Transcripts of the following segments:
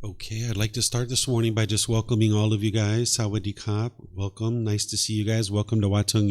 Okay, I'd like to start this morning by just welcoming all of you guys. Sawadee Kap. Welcome. Nice to see you guys. Welcome to Tung.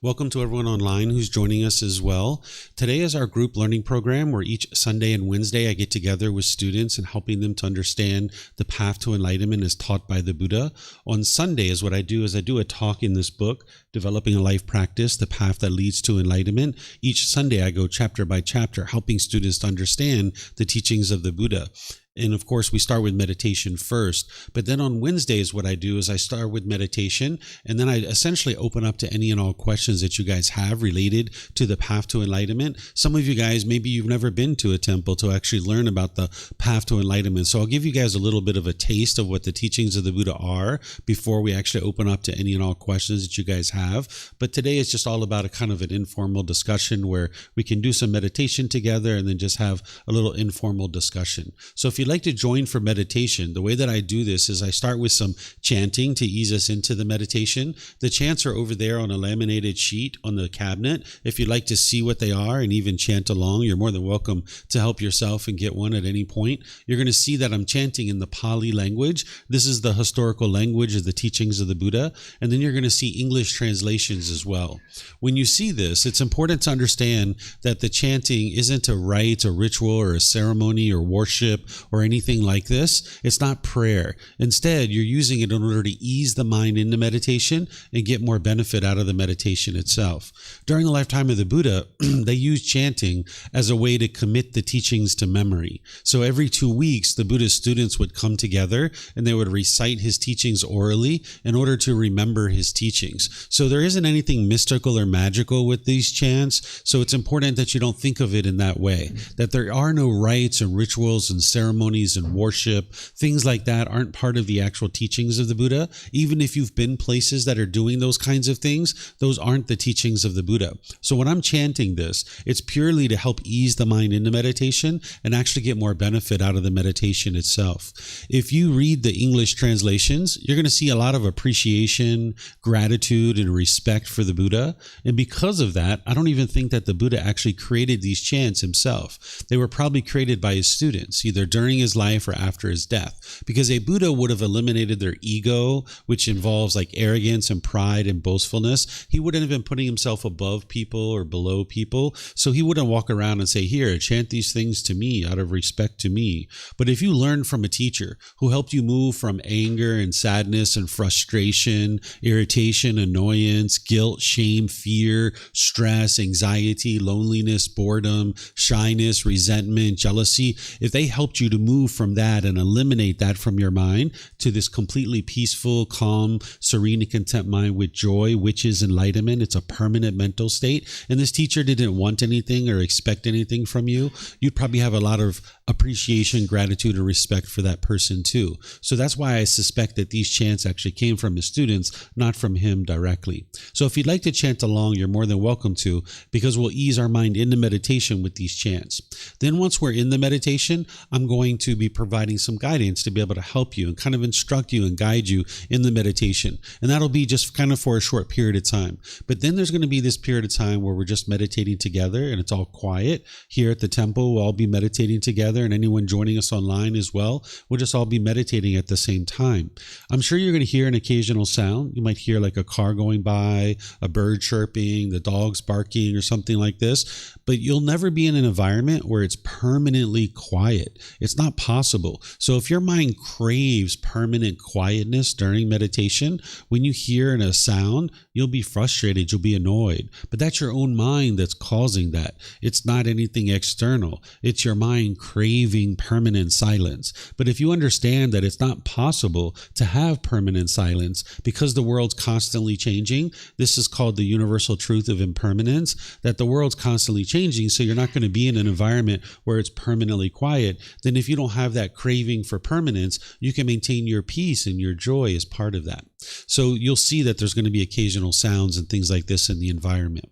Welcome to everyone online who's joining us as well. Today is our group learning program where each Sunday and Wednesday I get together with students and helping them to understand the path to enlightenment as taught by the Buddha. On Sundays, what I do is I do a talk in this book, Developing a Life Practice, The Path That Leads to Enlightenment. Each Sunday I go chapter by chapter, helping students to understand the teachings of the Buddha. And of course, we start with meditation first. But then on Wednesdays, what I do is I start with meditation, and then I essentially open up to any and all questions that you guys have related to the path to enlightenment. Some of you guys, maybe you've never been to a temple to actually learn about the path to enlightenment. So I'll give you guys a little bit of a taste of what the teachings of the Buddha are before we actually open up to any and all questions that you guys have. But today is just all about a kind of an informal discussion where we can do some meditation together and then just have a little informal discussion. So if you'd like to join for meditation, the way that I do this is I start with some chanting to ease us into the meditation. The chants are over there on a laminated sheet on the cabinet. If you'd like to see what they are and even chant along, you're more than welcome to help yourself and get one at any point. You're going to see that I'm chanting in the Pali language. This is the historical language of the teachings of the Buddha. And then you're going to see English translations as well. When you see this, it's important to understand that the chanting isn't a rite, a ritual, or a ceremony or worship or anything like this. It's not prayer. Instead, you're using it in order to ease the mind into meditation and get more benefit out of the meditation itself. During the lifetime of the Buddha, they used chanting as a way to commit the teachings to memory. So every 2 weeks, the Buddha's students would come together and they would recite his teachings orally in order to remember his teachings. So there isn't anything mystical or magical with these chants. So it's important that you don't think of it in that way, that there are no rites and rituals and ceremonies and worship. Things like that aren't part of the actual teachings of the Buddha. Even if you've been places that are doing those kinds of things, those aren't the teachings of the Buddha. So when I'm chanting this, it's purely to help ease the mind into meditation and actually get more benefit out of the meditation itself. If you read the English translations, you're going to see a lot of appreciation, gratitude, and respect for the Buddha. And because of that, I don't even think that the Buddha actually created these chants himself. They were probably created by his students, either during his life or after his death, because a Buddha would have eliminated their ego, which involves like arrogance and pride and boastfulness. He wouldn't have been putting himself above people or below people. So he wouldn't walk around and say, here, chant these things to me out of respect to me. But if you learn from a teacher who helped you move from anger and sadness and frustration, irritation, annoyance, guilt, shame, fear, stress, anxiety, loneliness, boredom, shyness, resentment, jealousy, if they helped you to move from that and eliminate that from your mind to this completely peaceful, calm, serene, and content mind with joy, which is enlightenment. It's a permanent mental state. And this teacher didn't want anything or expect anything from you. You'd probably have a lot of appreciation, gratitude, and respect for that person too. So that's why I suspect that these chants actually came from his students, not from him directly. So if you'd like to chant along, you're more than welcome to, because we'll ease our mind into meditation with these chants. Then once we're in the meditation, I'm going to be providing some guidance to be able to help you and kind of instruct you and guide you in the meditation. And that'll be just kind of for a short period of time. But then there's going to be this period of time where we're just meditating together and it's all quiet. Here at the temple, we'll all be meditating together, and anyone joining us online as well, we'll just all be meditating at the same time. I'm sure you're going to hear an occasional sound. You might hear like a car going by, a bird chirping, the dogs barking, or something like this. But you'll never be in an environment where it's permanently quiet. It's not possible. So if your mind craves permanent quietness during meditation, when you hear a sound, you'll be frustrated, you'll be annoyed. But that's your own mind that's causing that. It's not anything external. It's your mind craving permanent silence. But if you understand that it's not possible to have permanent silence because the world's constantly changing, this is called the universal truth of impermanence, that the world's constantly changing, so you're not going to be in an environment where it's permanently quiet. Then if you don't have that craving for permanence, you can maintain your peace and your joy as part of that. So you'll see that there's going to be occasional sounds and things like this in the environment.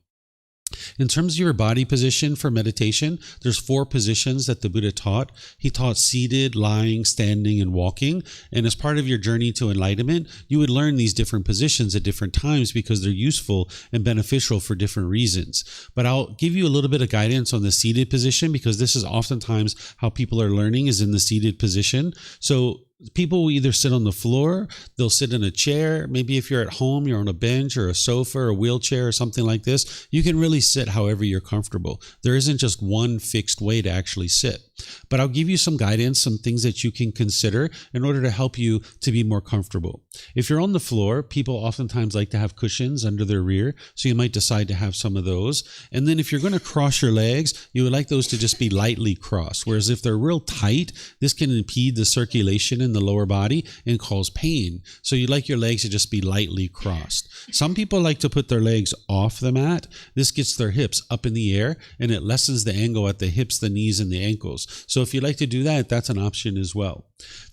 In terms of your body position for meditation, there's 4 positions that the Buddha taught. He taught seated, lying, standing, and walking. And as part of your journey to enlightenment, you would learn these different positions at different times because they're useful and beneficial for different reasons. But I'll give you a little bit of guidance on the seated position because this is oftentimes how people are learning is in the seated position. So people will either sit on the floor, they'll sit in a chair. Maybe if you're at home, you're on a bench or a sofa or a wheelchair or something like this. You can really sit however you're comfortable. There isn't just one fixed way to actually sit. But I'll give you some guidance, some things that you can consider in order to help you to be more comfortable. If you're on the floor, people oftentimes like to have cushions under their rear, so you might decide to have some of those. And then if you're going to cross your legs, you would like those to just be lightly crossed. Whereas if they're real tight, this can impede the circulation in the lower body and cause pain. So you'd like your legs to just be lightly crossed. Some people like to put their legs off the mat. This gets their hips up in the air and it lessens the angle at the hips, the knees, and the ankles. So if you'd like to do that, that's an option as well.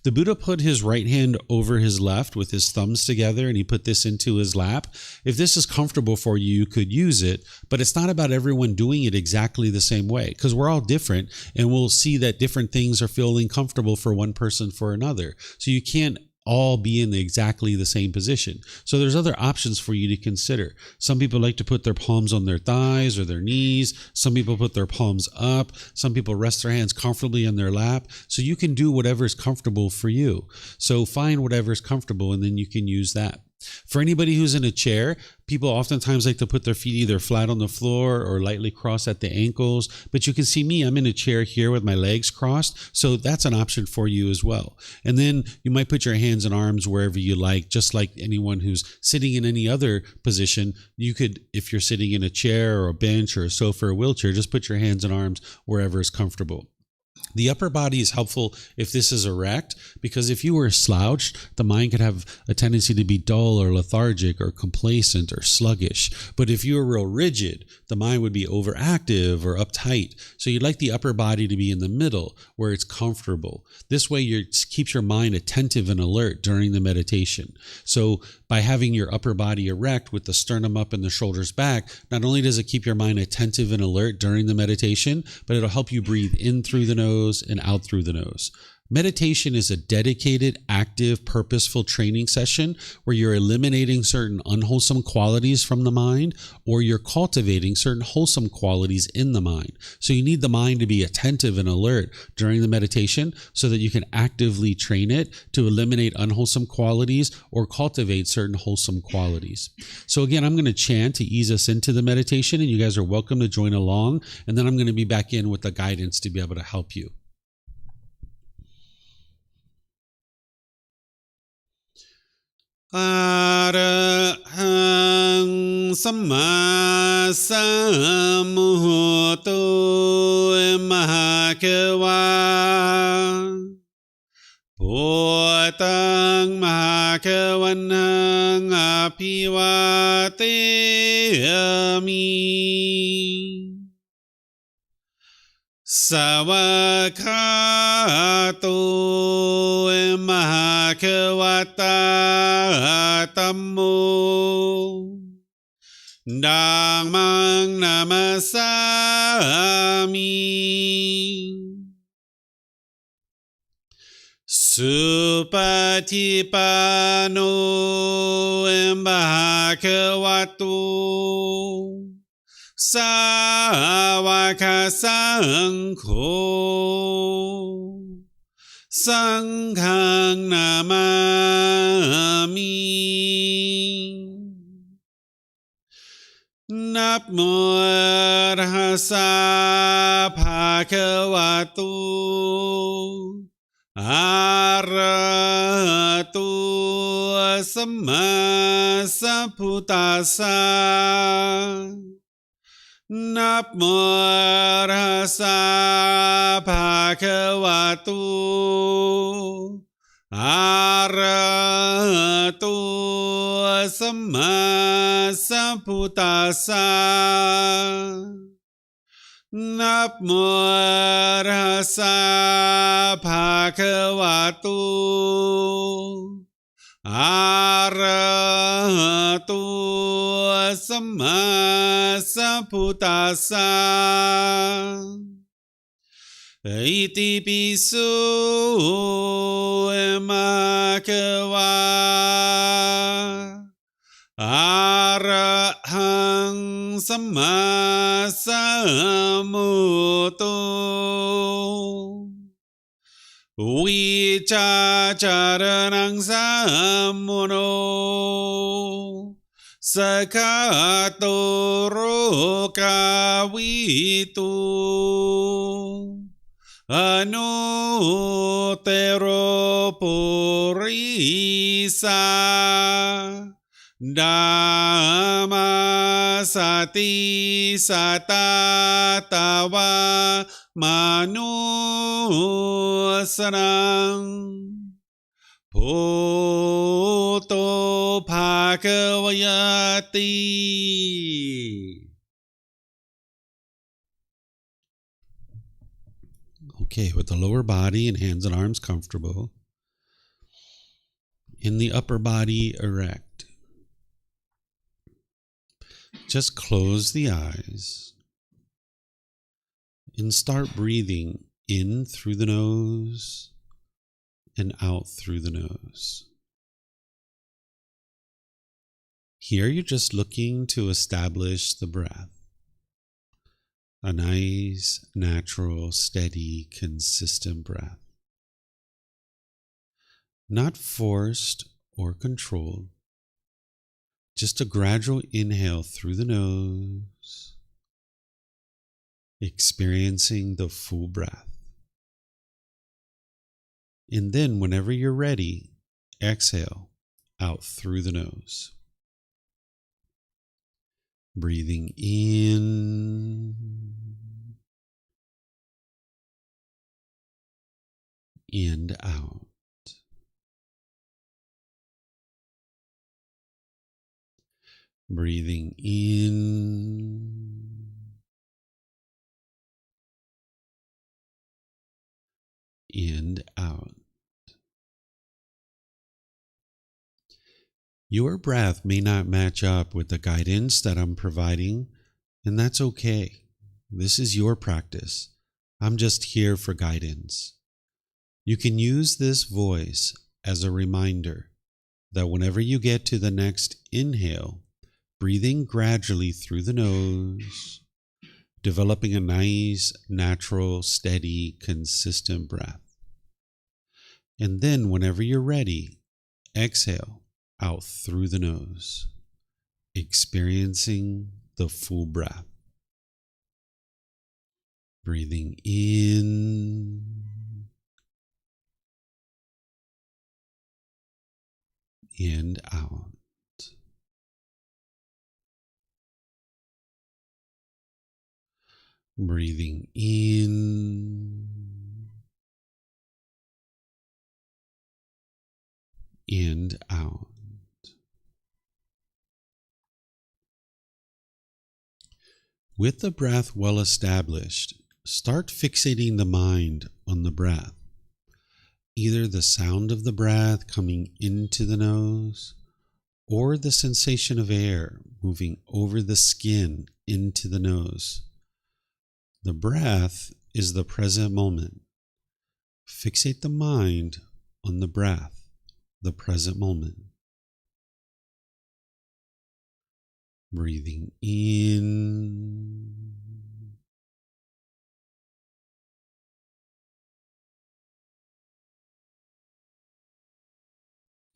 The Buddha put his right hand over his left with his thumbs together, and he put this into his lap. If this is comfortable for you, you could use it, but it's not about everyone doing it exactly the same way because we're all different, and we'll see that different things are feeling comfortable for one person for another. So you can't all be in exactly the same position. So there's other options for you to consider. Some people like to put their palms on their thighs or their knees. Some people put their palms up. Some people rest their hands comfortably on their lap. So you can do whatever is comfortable for you. So find whatever is comfortable and then you can use that. For anybody who's in a chair, people oftentimes like to put their feet either flat on the floor or lightly crossed at the ankles. But you can see me, I'm in a chair here with my legs crossed. So that's an option for you as well. And then you might put your hands and arms wherever you like, just like anyone who's sitting in any other position. You could, if you're sitting in a chair or a bench or a sofa or a wheelchair, just put your hands and arms wherever is comfortable. The upper body is helpful if this is erect, because if you were slouched, the mind could have a tendency to be dull or lethargic or complacent or sluggish. But if you were real rigid, the mind would be overactive or uptight. So you'd like the upper body to be in the middle where it's comfortable. This way it keeps your mind attentive and alert during the meditation. So by having your upper body erect with the sternum up and the shoulders back, not only does it keep your mind attentive and alert during the meditation, but it'll help you breathe in through the nose and out through the nose. Meditation is a dedicated, active, purposeful training session where you're eliminating certain unwholesome qualities from the mind or you're cultivating certain wholesome qualities in the mind. So you need the mind to be attentive and alert during the meditation so that you can actively train it to eliminate unwholesome qualities or cultivate certain wholesome qualities. So again, I'm going to chant to ease us into the meditation, and you guys are welcome to join along. And then I'm going to be back in with the guidance to be able to help you. Arahang Samma Sambuddho Mahakawa Bhutang Mahakavanang Apivateyami Savakato Mahakavata Tammo Dhammang Namasami Supatipano Bhagavato Sāvaka Saṅkho Saṅghang Namami Namo Arhasa Bhagavato Arahato Samma Sambuddhassa Namo Arhasa Bhagavato Arahato Samma Sambuddhassa Namo Arhasa Bhagavato Arahato Samma Sambuddhassa Iti Pisu Emakawa Arahang Samma Sambuddho Vicacaranang Sammuno Sakato Rokavitu Anutero Purisa Dhammasati Satatawa Manusanang Poto Bhagavayati. Okay, with the lower body and hands and arms comfortable, in the upper body erect, just close the eyes and start breathing in through the nose and out through the nose. Here you're just looking to establish the breath. A nice, natural, steady, consistent breath. Not forced or controlled. Just a gradual inhale through the nose, experiencing the full breath. And then whenever you're ready, exhale out through the nose. Breathing in and out. Breathing in and out. Your breath may not match up with the guidance that I'm providing, and that's okay. This is your practice. I'm just here for guidance. You can use this voice as a reminder that whenever you get to the next inhale, breathing gradually through the nose, developing a nice, natural, steady, consistent breath. And then whenever you're ready, exhale out through the nose, experiencing the full breath. Breathing in and out. Breathing in and out. With the breath well established, start fixating the mind on the breath. Either the sound of the breath coming into the nose or the sensation of air moving over the skin into the nose. The breath is the present moment. Fixate the mind on the breath, the present moment. Breathing in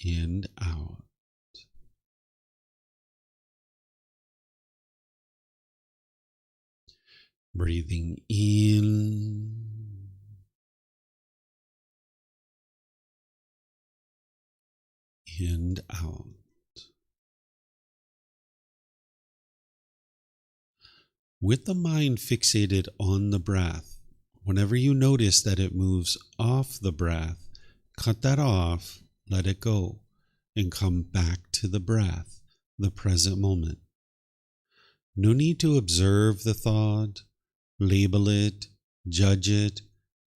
and out. Breathing in and out. With the mind fixated on the breath, whenever you notice that it moves off the breath, cut that off, let it go, and come back to the breath, the present moment. No need to observe the thought, label it, judge it,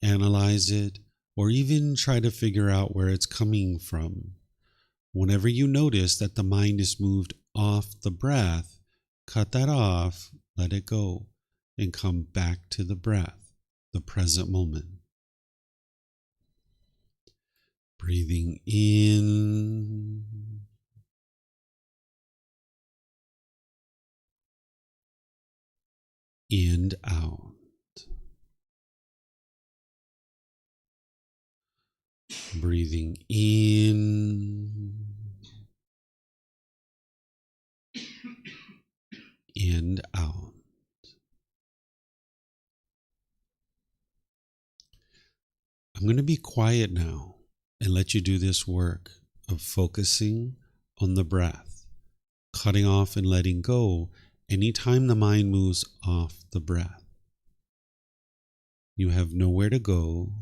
analyze it, or even try to figure out where it's coming from. Whenever you notice that the mind is moved off the breath, cut that off, let it go, and come back to the breath, the present moment. Breathing in and out. Breathing in and out. I'm going to be quiet now and let you do this work of focusing on the breath, cutting off and letting go anytime the mind moves off the breath. You have nowhere to go.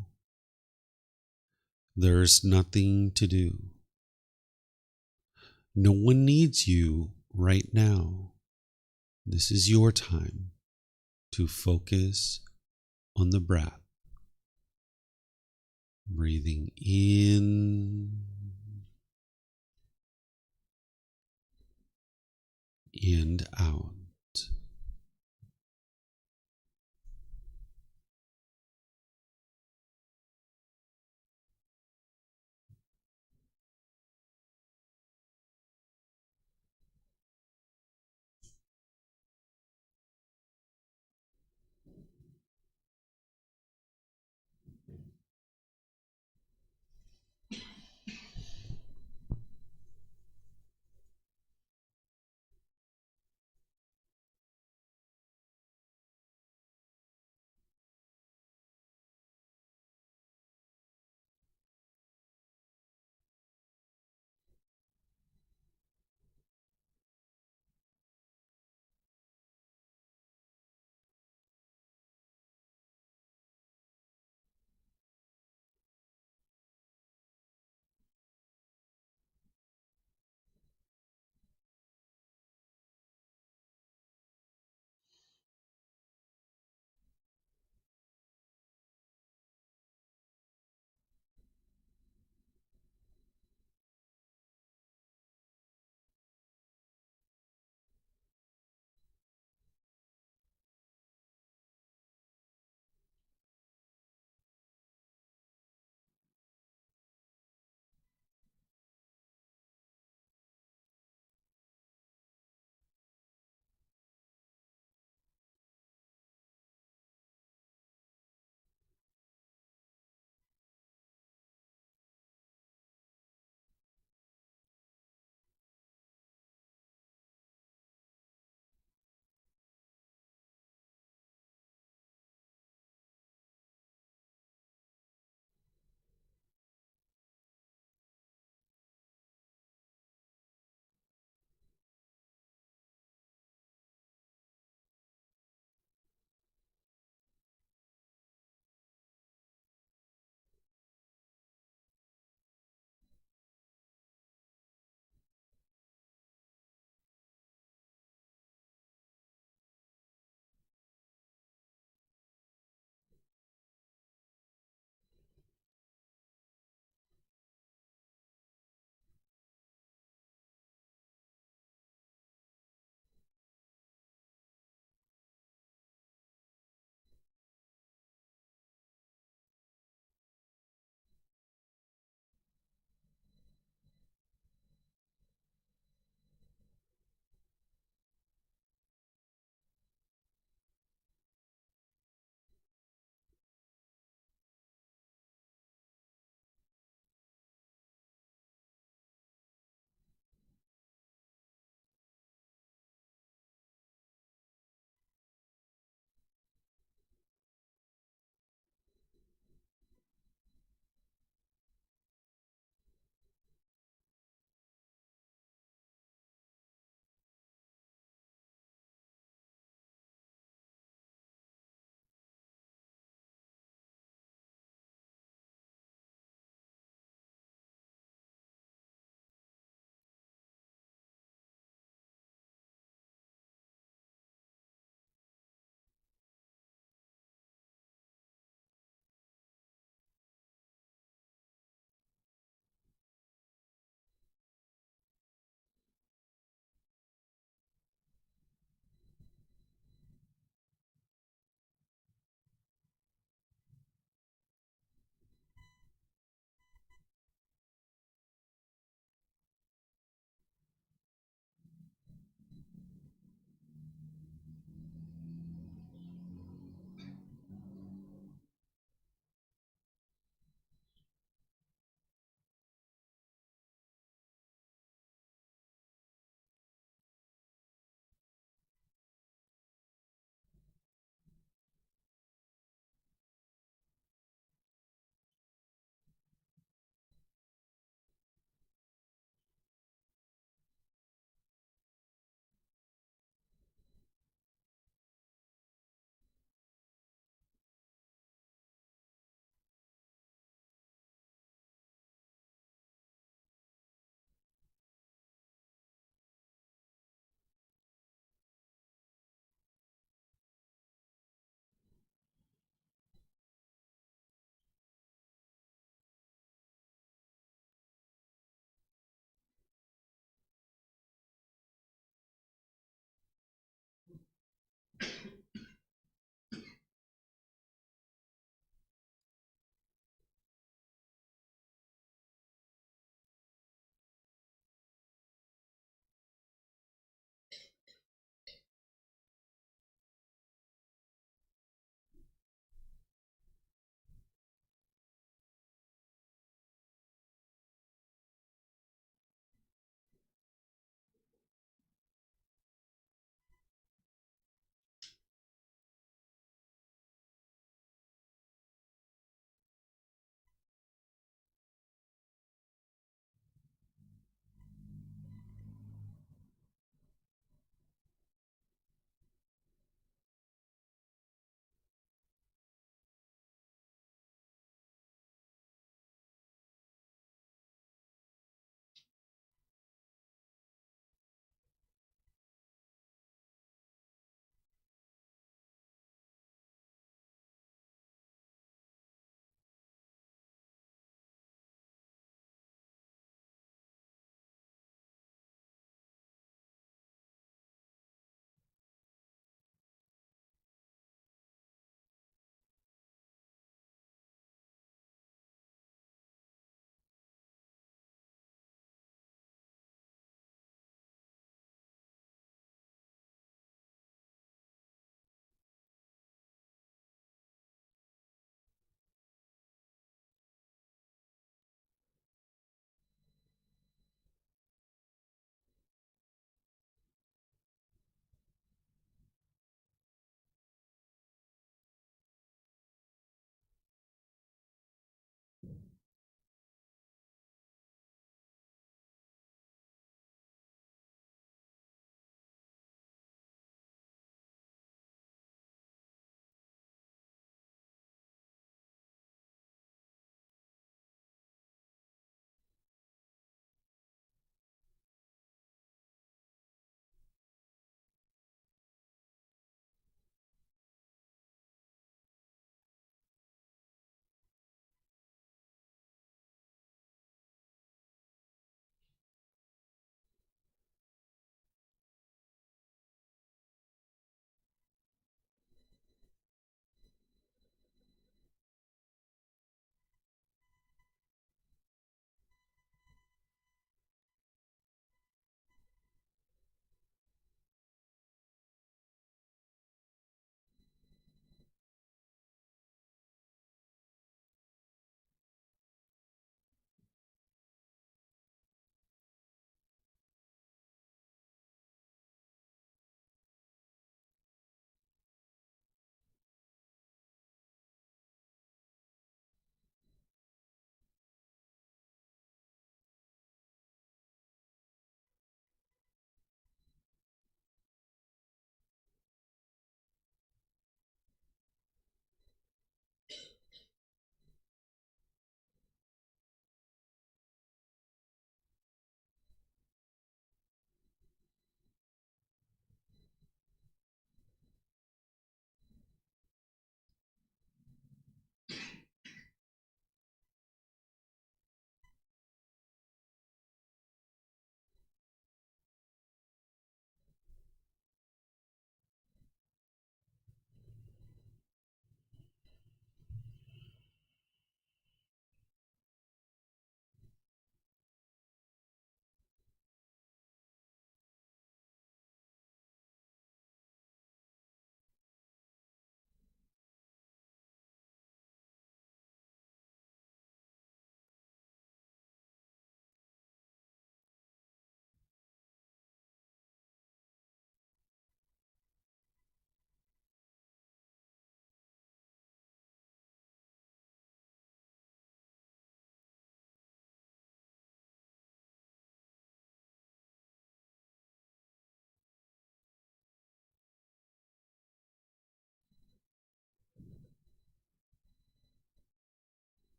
There's nothing to do. No one needs you right now. This is your time to focus on the breath. Breathing in and out.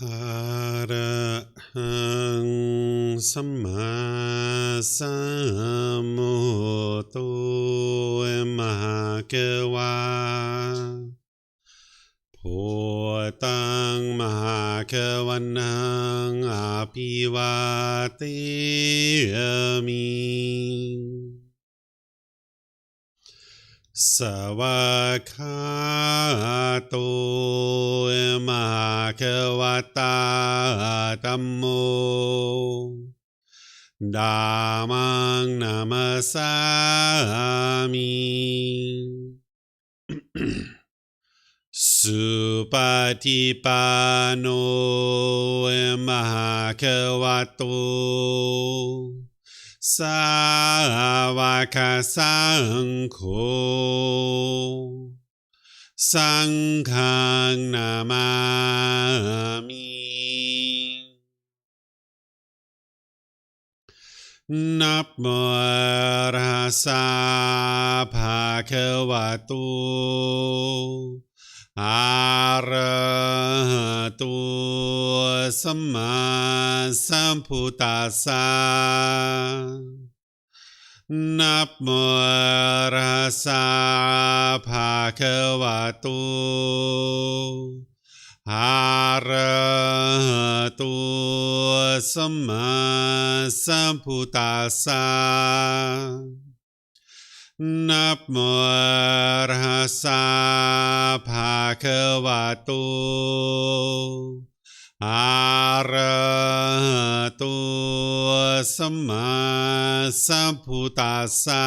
อะระหังสัมมาสัมพุทโธมหะเกวาพุทธังมหาเกวันนังอาภิวาเทมิสวากขาโตมหาเขวตาธัมโมธัมมังนามัสสามิสุปฏิปันโนมหาเขวโตสาวกสังโฆสังฆังนามามินับโมตัสสะภะคะวะโตอะระหะโตสัมมาสัมพุทธัสสะนับโมตัสสะภะคะวะโตอะระหะโตสัมมาสัมพุทธัสสะนับโมตัสสะภะคะวะโตอะระหะโตสัมมาสัมพุทธัสสะ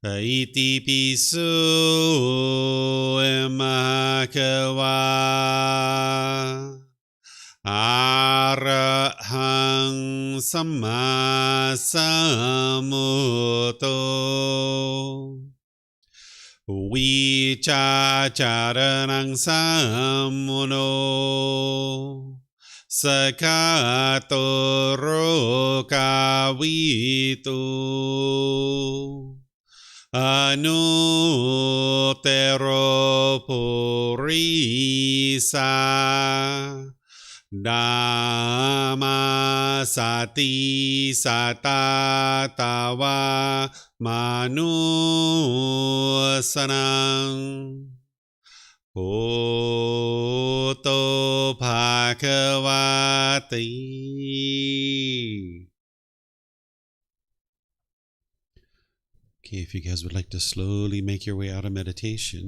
อิติปิโสมะคะวะอะระหังสัมมาสัมพุทโธวิชาจารนังสัมมุโนสกาโตโรกาวิตุอนุเตโรปุริสาธัมมาสติสัตตาตาวามนุสนังพุทโธภะคะวะติ Okay, if you guys would like to slowly make your way out of meditation.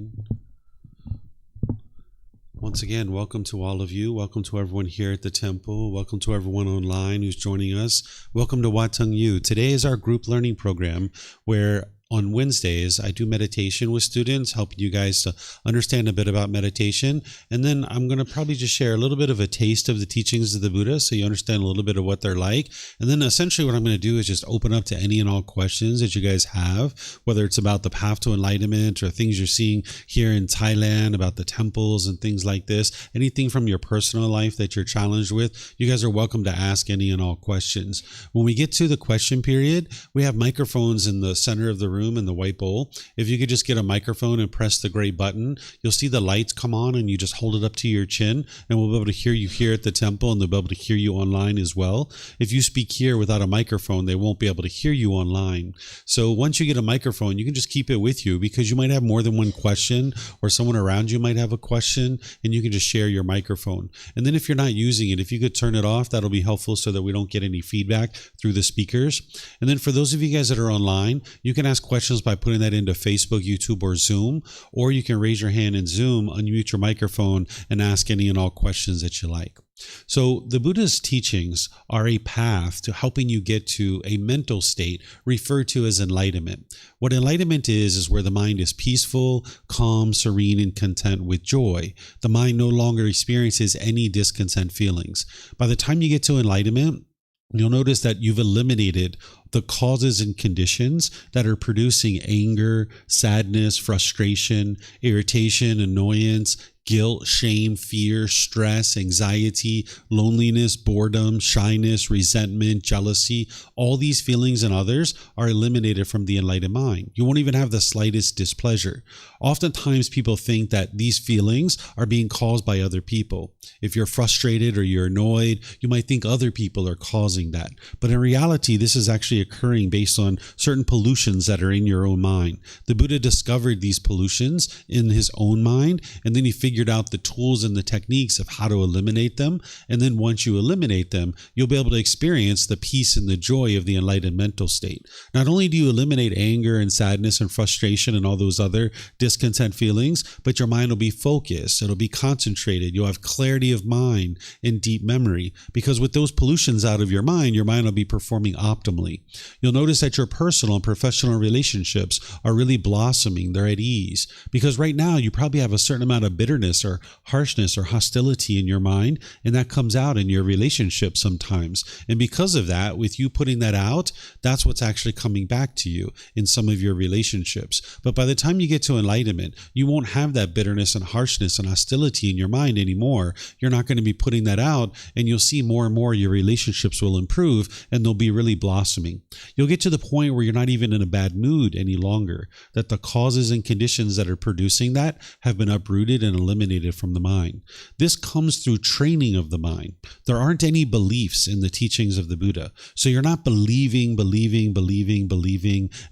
Once again, welcome to all of you. Welcome to everyone here at the temple. Welcome to everyone online who's joining us. Welcome to Tung You. Today is our group learning program where on Wednesdays, I do meditation with students, helping you guys to understand a bit about meditation. And then I'm going to probably just share a little bit of a taste of the teachings of the Buddha so you understand a little bit of what they're like. And then essentially what I'm going to do is just open up to any and all questions that you guys have, whether it's about the path to enlightenment or things you're seeing here in Thailand, about the temples and things like this. Anything from your personal life that you're challenged with, you guys are welcome to ask any and all questions. When we get to the question period, we have microphones in the center of the room in the white bowl. If you could just get a microphone and press the gray button, you'll see the lights come on and you just hold it up to your chin and we'll be able to hear you here at the temple and they'll be able to hear you online as well. If you speak here without a microphone, they won't be able to hear you online. So once you get a microphone, you can just keep it with you because you might have more than one question or someone around you might have a question and you can just share your microphone. And then if you're not using it, if you could turn it off, that'll be helpful so that we don't get any feedback through the speakers. And then for those of you guys that are online, you can ask questions by putting that into Facebook, YouTube, or Zoom, or you can raise your hand in Zoom, unmute your microphone, and ask any and all questions that you like. So the Buddha's teachings are a path to helping you get to a mental state referred to as enlightenment. What enlightenment is where the mind is peaceful, calm, serene, and content with joy. The mind no longer experiences any discontent feelings. By the time you get to enlightenment, you'll notice that you've eliminated the causes and conditions that are producing anger, sadness, frustration, irritation, annoyance, guilt, shame, fear, stress, anxiety, loneliness, boredom, shyness, resentment, jealousy. All these feelings and others are eliminated from the enlightened mind. You won't even have the slightest displeasure. Oftentimes people think that these feelings are being caused by other people. If you're frustrated or you're annoyed, you might think other people are causing that. But in reality, this is actually occurring based on certain pollutions that are in your own mind. The Buddha discovered these pollutions in his own mind, and then he figured out the tools and the techniques of how to eliminate them. And then once you eliminate them, you'll be able to experience the peace and the joy of the enlightened mental state. Not only do you eliminate anger and sadness and frustration and all those other discontent feelings, but your mind will be focused. It'll be concentrated. You'll have clarity of mind and deep memory, because with those pollutions out of your mind will be performing optimally. You'll notice that your personal and professional relationships are really blossoming. They're at ease, because right now you probably have a certain amount of bitterness or harshness or hostility in your mind, and that comes out in your relationship sometimes. And because of that, with you putting that out, that's what's actually coming back to you in some of your relationships. But by the time you get to enlightenment, you won't have that bitterness and harshness and hostility in your mind anymore. You're not going to be putting that out, and you'll see more and more your relationships will improve, and they'll be really blossoming. You'll get to the point where you're not even in a bad mood any longer, that the causes and conditions that are producing that have been uprooted and eliminated from the mind. This comes through training of the mind. There aren't any beliefs in the teachings of the Buddha. So you're not believing,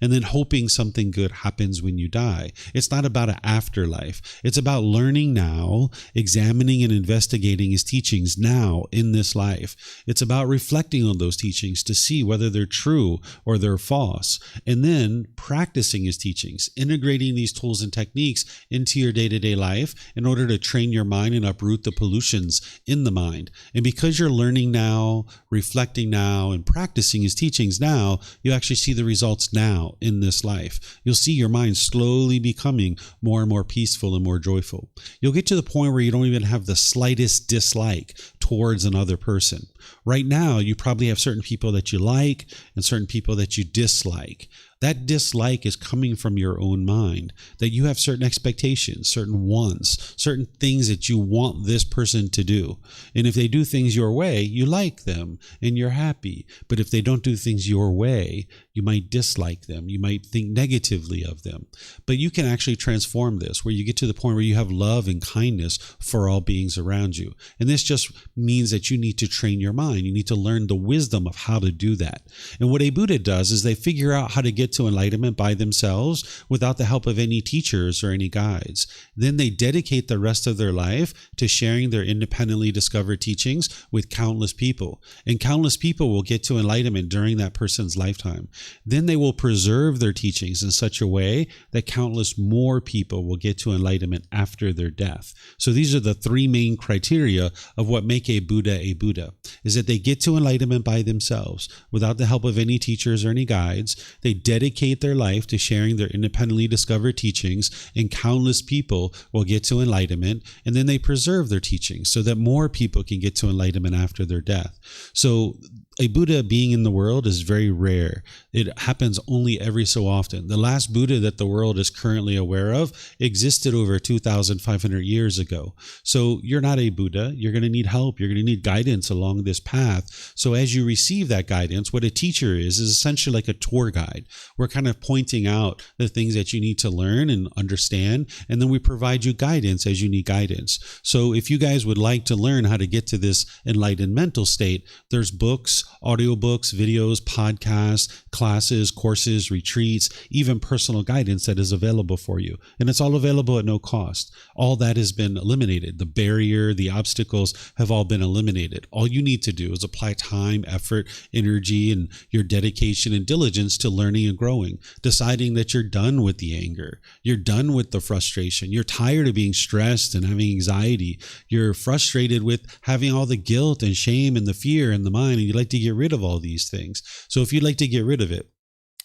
and then hoping something good happens when you die. It's not about an afterlife. It's about learning now, examining and investigating his teachings now in this life. It's about reflecting on those teachings to see whether they're true or they're false, and then practicing his teachings, integrating these tools and techniques into your day-to-day life in order to train your mind and uproot the pollutions in the mind. And because you're learning now, reflecting now, and practicing his teachings now, you actually see the results now in this life. You'll see your mind slowly becoming more and more peaceful and more joyful. You'll get to the point where you don't even have the slightest dislike towards another person. Right now, you probably have certain people that you like and certain people that you dislike. That dislike is coming from your own mind, that you have certain expectations, certain wants, certain things that you want this person to do. And if they do things your way, you like them and you're happy. But if they don't do things your way, you might dislike them. You might think negatively of them. But you can actually transform this, where you get to the point where you have love and kindness for all beings around you. And this just means that you need to train your mind. You need to learn the wisdom of how to do that. And what a Buddha does is they figure out how to get to enlightenment by themselves without the help of any teachers or any guides. Then they dedicate the rest of their life to sharing their independently discovered teachings with countless people. And countless people will get to enlightenment during that person's lifetime. Then they will preserve their teachings in such a way that countless more people will get to enlightenment after their death. So these are the three main criteria of what make a Buddha, is that they get to enlightenment by themselves without the help of any teachers or any guides. They dedicate their life to sharing their independently discovered teachings, and countless people will get to enlightenment, and then they preserve their teachings so that more people can get to enlightenment after their death. So a Buddha being in the world is very rare. It happens only every so often. The last Buddha that the world is currently aware of existed over 2,500 years ago. So you're not a Buddha. You're going to need help. You're going to need guidance along this path. So as you receive that guidance, what a teacher is essentially like a tour guide. We're kind of pointing out the things that you need to learn and understand, and then we provide you guidance as you need guidance. So if you guys would like to learn how to get to this enlightened mental state, there's books, audiobooks, videos, podcasts, classes, courses, retreats, even personal guidance that is available for you. And it's all available at no cost. All that has been eliminated. The barrier, the obstacles have all been eliminated. All you need to do is apply time, effort, energy, and your dedication and diligence to learning and growing, deciding that you're done with the anger. You're done with the frustration. You're tired of being stressed and having anxiety. You're frustrated with having all the guilt and shame and the fear in the mind, and you'd like to get rid of all these things. So if you'd like to get rid of it,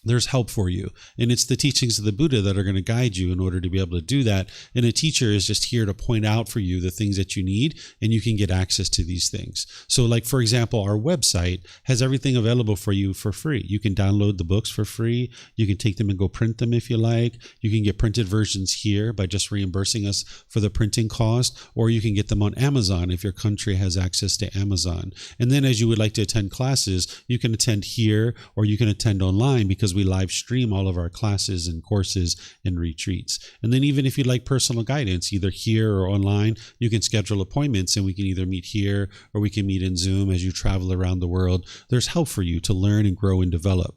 there's help for you. And it's the teachings of the Buddha that are going to guide you in order to be able to do that. And a teacher is just here to point out for you the things that you need, and you can get access to these things. So like, for example, our website has everything available for you for free. You can download the books for free. You can take them and go print them if you like. You can get printed versions here by just reimbursing us for the printing cost, or you can get them on Amazon if your country has access to Amazon. And then as you would like to attend classes, you can attend here or you can attend online, because we live stream all of our classes and courses and retreats. And then even if you'd like personal guidance, either here or online, you can schedule appointments and we can either meet here or we can meet in Zoom as you travel around the world. There's help for you to learn and grow and develop.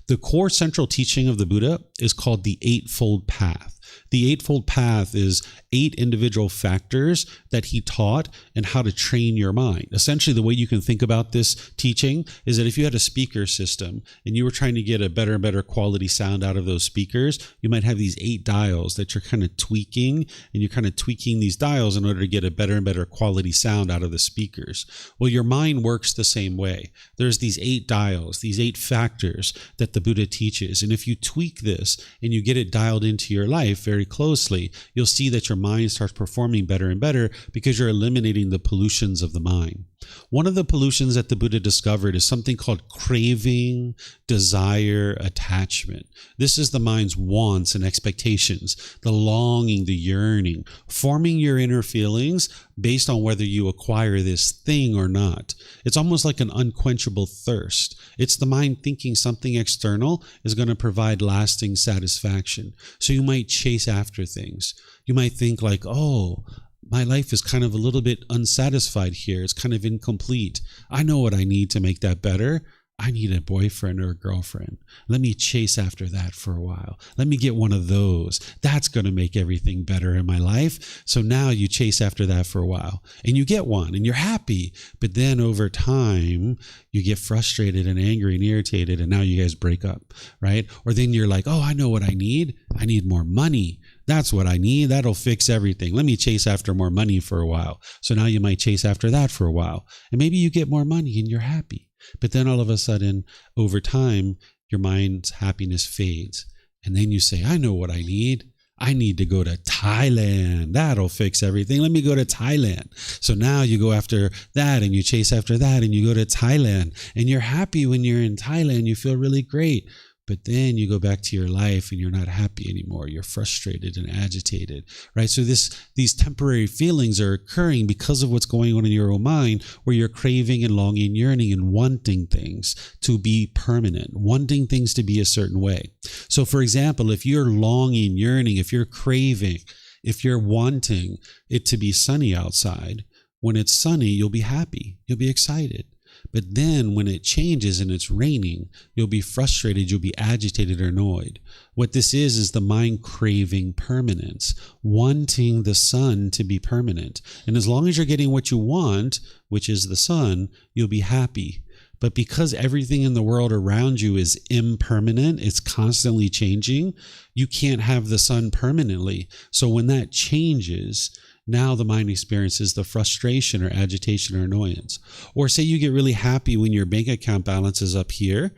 The core central teaching of the Buddha is called the Eightfold Path. The Eightfold Path is 8 individual factors that he taught and how to train your mind. Essentially, the way you can think about this teaching is that if you had a speaker system and you were trying to get a better and better quality sound out of those speakers, you might have these 8 dials that you're kind of tweaking, and you're kind of tweaking these dials in order to get a better and better quality sound out of the speakers. Well, your mind works the same way. There's these 8 dials, these 8 factors that the Buddha teaches. And if you tweak this and you get it dialed into your life very closely, you'll see that your mind starts performing better and better because you're eliminating the pollutions of the mind. One of the pollutions that the Buddha discovered is something called craving, desire, attachment. This is the mind's wants and expectations, the longing, the yearning, forming your inner feelings based on whether you acquire this thing or not. It's almost like an unquenchable thirst. It's the mind thinking something external is going to provide lasting satisfaction. So you might chase after things. You might think like, oh, my life is kind of a little bit unsatisfied here. It's kind of incomplete. I know what I need to make that better. I need a boyfriend or a girlfriend. Let me chase after that for a while. Let me get one of those. That's going to make everything better in my life. So now you chase after that for a while and you get one and you're happy. But then over time, you get frustrated and angry and irritated, and now you guys break up, right? Or then you're like, oh, I know what I need. I need more money. That's what I need. That'll fix everything. Let me chase after more money for a while. So now you might chase after that for a while. And maybe you get more money and you're happy. But then all of a sudden, over time, your mind's happiness fades. And then you say, I know what I need. I need to go to Thailand. That'll fix everything. Let me go to Thailand. So now you go after that and you chase after that and you go to Thailand. And you're happy when you're in Thailand. You feel really great. But then you go back to your life and you're not happy anymore. You're frustrated and agitated, right? So these temporary feelings are occurring because of what's going on in your own mind, where you're craving and longing, yearning and wanting things to be permanent, wanting things to be a certain way. So for example, if you're longing, yearning, if you're craving, if you're wanting it to be sunny outside, when it's sunny, you'll be happy. You'll be excited. But then when it changes and it's raining, you'll be frustrated, you'll be agitated or annoyed. What this is the mind craving permanence, wanting the sun to be permanent. And as long as you're getting what you want, which is the sun, you'll be happy. But because everything in the world around you is impermanent, it's constantly changing, you can't have the sun permanently. So when that changes, now the mind experiences the frustration or agitation or annoyance. Or say you get really happy when your bank account balance is up here.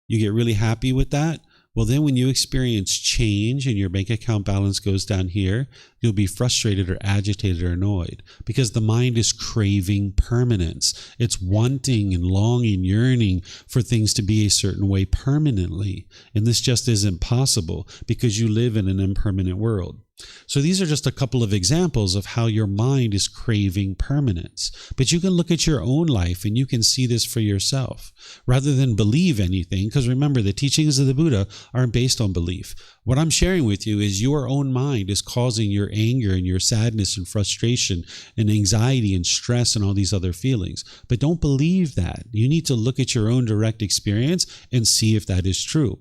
You get really happy with that. Well, then when you experience change and your bank account balance goes down here, you'll be frustrated or agitated or annoyed because the mind is craving permanence. It's wanting and longing, yearning for things to be a certain way permanently. And this just isn't possible because you live in an impermanent world. So these are just a couple of examples of how your mind is craving permanence. But you can look at your own life and you can see this for yourself rather than believe anything. Because remember, the teachings of the Buddha aren't based on belief. What I'm sharing with you is your own mind is causing your anger and your sadness and frustration and anxiety and stress and all these other feelings. But don't believe that. You need to look at your own direct experience and see if that is true.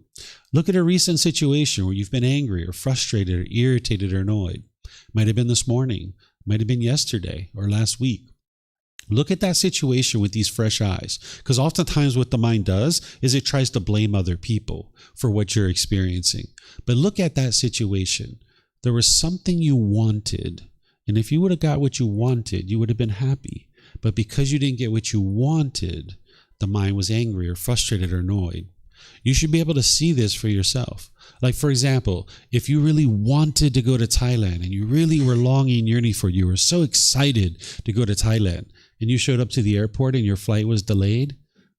Look at a recent situation where you've been angry or frustrated or irritated or annoyed. Might have been this morning, might have been yesterday or last week. Look at that situation with these fresh eyes, because oftentimes what the mind does is it tries to blame other people for what you're experiencing. But look at that situation. There was something you wanted, and if you would have got what you wanted, you would have been happy. But because you didn't get what you wanted, the mind was angry or frustrated or annoyed. You should be able to see this for yourself. Like, for example, if you really wanted to go to Thailand and you really were longing, yearning for it, you were so excited to go to Thailand, and you showed up to the airport and your flight was delayed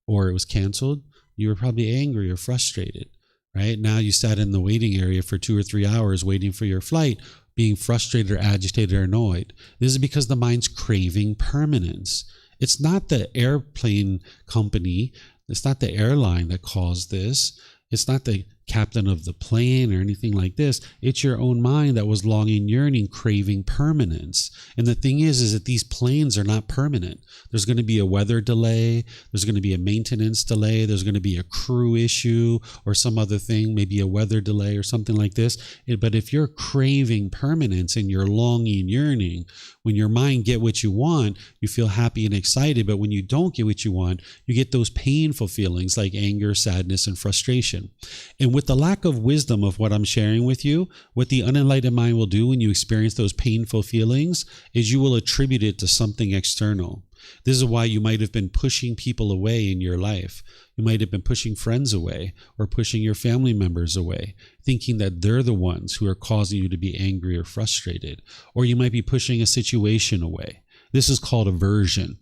or it was canceled, you were probably angry or frustrated, right? Now you sat in the waiting area for 2 or 3 hours waiting for your flight, being frustrated or agitated or annoyed. This is because the mind's craving permanence. It's not the airplane company, it's not the airline that caused this. It's not the captain of the plane or anything like this. It's your own mind that was longing, yearning, craving permanence. And the thing is that these planes are not permanent. There's going to be a weather delay. There's going to be a maintenance delay. There's going to be a crew issue or some other thing, maybe a weather delay or something like this. But if you're craving permanence and you're longing, yearning, when your mind get what you want, you feel happy and excited. But when you don't get what you want, you get those painful feelings like anger, sadness, and frustration. And with the lack of wisdom of what I'm sharing with you, what the unenlightened mind will do when you experience those painful feelings is you will attribute it to something external. This is why you might have been pushing people away in your life. You might have been pushing friends away or pushing your family members away, thinking that they're the ones who are causing you to be angry or frustrated. Or you might be pushing a situation away. This is called aversion,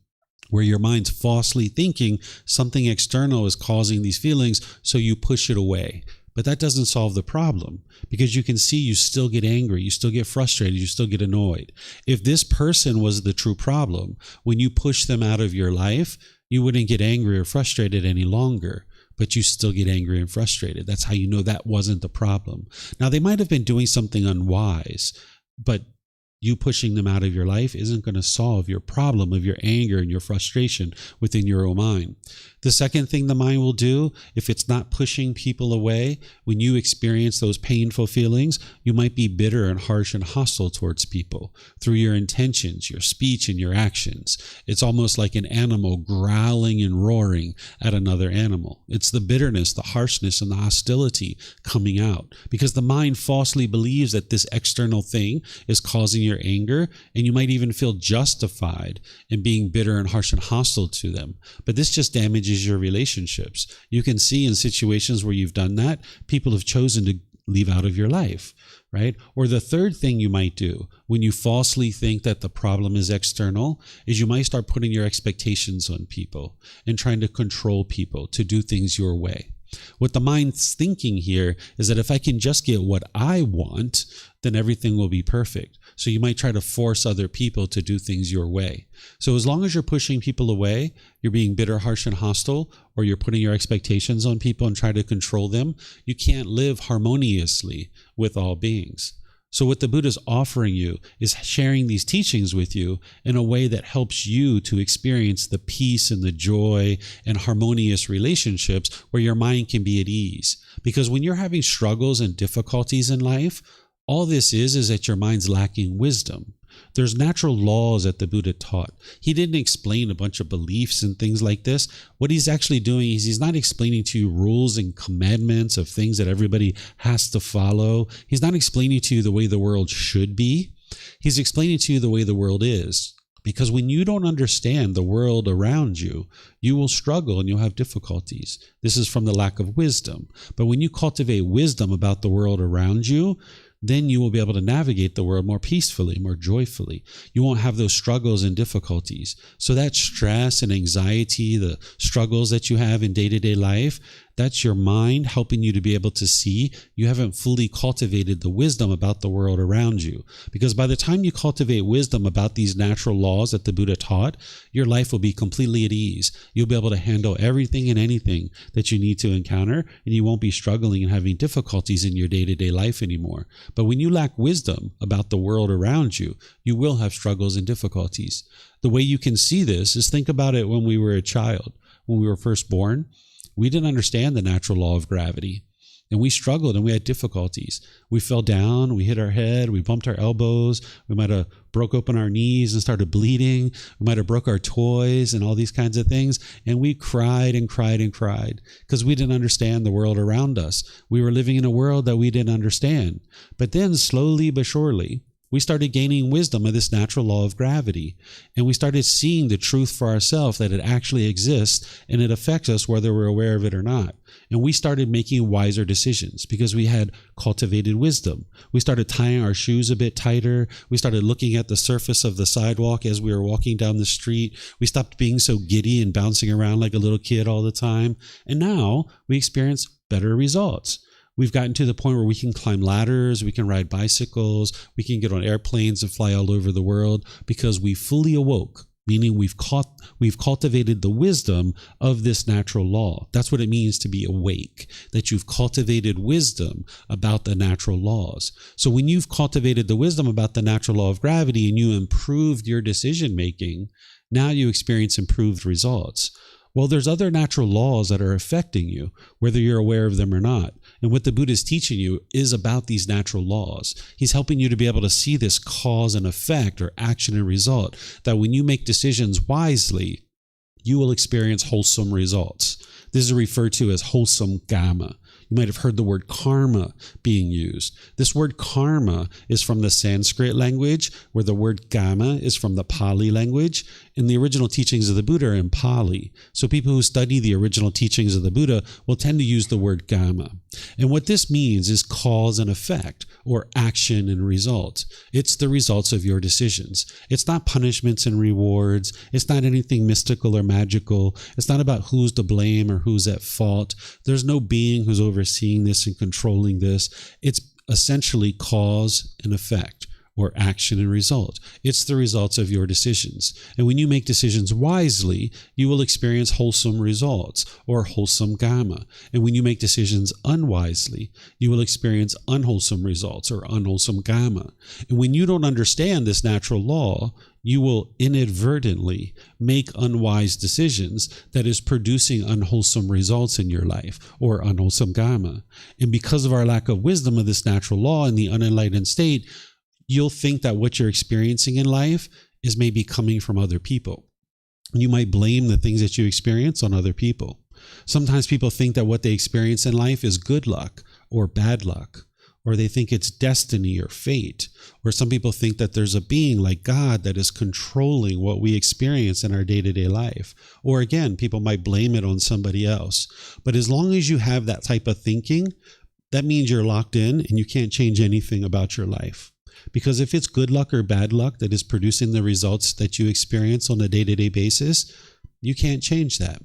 where your mind's falsely thinking something external is causing these feelings, so you push it away. But that doesn't solve the problem, because you can see you still get angry, you still get frustrated, you still get annoyed. If this person was the true problem, when you push them out of your life, you wouldn't get angry or frustrated any longer, but you still get angry and frustrated. That's how you know that wasn't the problem. Now, they might have been doing something unwise, but you pushing them out of your life isn't going to solve your problem of your anger and your frustration within your own mind. The second thing the mind will do, if it's not pushing people away, when you experience those painful feelings, you might be bitter and harsh and hostile towards people through your intentions, your speech, and your actions. It's almost like an animal growling and roaring at another animal. It's the bitterness, the harshness, and the hostility coming out, because the mind falsely believes that this external thing is causing your anger, and you might even feel justified in being bitter and harsh and hostile to them. But this just damages your relationships. You can see in situations where you've done that, people have chosen to leave out of your life, right? Or the third thing you might do when you falsely think that the problem is external is you might start putting your expectations on people and trying to control people to do things your way. What the mind's thinking here is that if I can just get what I want, then everything will be perfect. So you might try to force other people to do things your way. So as long as you're pushing people away, you're being bitter, harsh, and hostile, or you're putting your expectations on people and trying to control them, you can't live harmoniously with all beings. So what the Buddha's offering you is sharing these teachings with you in a way that helps you to experience the peace and the joy and harmonious relationships where your mind can be at ease. Because when you're having struggles and difficulties in life, all this is that your mind's lacking wisdom. There's natural laws that the Buddha taught. He didn't explain a bunch of beliefs and things like this. What he's actually doing is he's not explaining to you rules and commandments of things that everybody has to follow. He's not explaining to you the way the world should be. He's explaining to you the way the world is. Because when you don't understand the world around you, you will struggle and you'll have difficulties. This is from the lack of wisdom. But when you cultivate wisdom about the world around you, then you will be able to navigate the world more peacefully, more joyfully. You won't have those struggles and difficulties. So that stress and anxiety, the struggles that you have in day-to-day life, that's your mind helping you to be able to see you haven't fully cultivated the wisdom about the world around you. Because by the time you cultivate wisdom about these natural laws that the Buddha taught, your life will be completely at ease. You'll be able to handle everything and anything that you need to encounter, and you won't be struggling and having difficulties in your day-to-day life anymore. But when you lack wisdom about the world around you, you will have struggles and difficulties. The way you can see this is think about it when we were a child. When we were first born, we didn't understand the natural law of gravity, and we struggled and we had difficulties. We fell down, we hit our head, we bumped our elbows, we might have broke open our knees and started bleeding, we might have broke our toys and all these kinds of things, and we cried and cried and cried because we didn't understand the world around us. We were living in a world that we didn't understand. But then slowly but surely, we started gaining wisdom of this natural law of gravity. And we started seeing the truth for ourselves, that it actually exists and it affects us whether we're aware of it or not. And we started making wiser decisions because we had cultivated wisdom. We started tying our shoes a bit tighter. We started looking at the surface of the sidewalk as we were walking down the street. We stopped being so giddy and bouncing around like a little kid all the time. And now we experience better results. We've gotten to the point where we can climb ladders, we can ride bicycles, we can get on airplanes and fly all over the world because we fully awoke, meaning we've cultivated the wisdom of this natural law. That's what it means to be awake, that you've cultivated wisdom about the natural laws. So when you've cultivated the wisdom about the natural law of gravity and you improved your decision making, now you experience improved results. Well, there's other natural laws that are affecting you, whether you're aware of them or not. And what the Buddha is teaching you is about these natural laws. He's helping you to be able to see this cause and effect, or action and result, that when you make decisions wisely, you will experience wholesome results. This is referred to as wholesome karma. You might have heard the word karma being used. This word karma is from the Sanskrit language, where the word karma is from the Pali language. And the original teachings of the Buddha are in Pali. So people who study the original teachings of the Buddha will tend to use the word karma. And what this means is cause and effect, or action and result. It's the results of your decisions. It's not punishments and rewards. It's not anything mystical or magical. It's not about who's to blame or who's at fault. There's no being who's overseeing this and controlling this. It's essentially cause and effect, or action and result. It's the results of your decisions. And when you make decisions wisely, you will experience wholesome results, or wholesome karma. And when you make decisions unwisely, you will experience unwholesome results, or unwholesome karma. And when you don't understand this natural law, you will inadvertently make unwise decisions that is producing unwholesome results in your life, or unwholesome karma. And because of our lack of wisdom of this natural law in the unenlightened state, you'll think that what you're experiencing in life is maybe coming from other people. You might blame the things that you experience on other people. Sometimes people think that what they experience in life is good luck or bad luck, or they think it's destiny or fate. Or some people think that there's a being like God that is controlling what we experience in our day-to-day life. Or again, people might blame it on somebody else. But as long as you have that type of thinking, that means you're locked in and you can't change anything about your life. Because if it's good luck or bad luck that is producing the results that you experience on a day-to-day basis, you can't change that.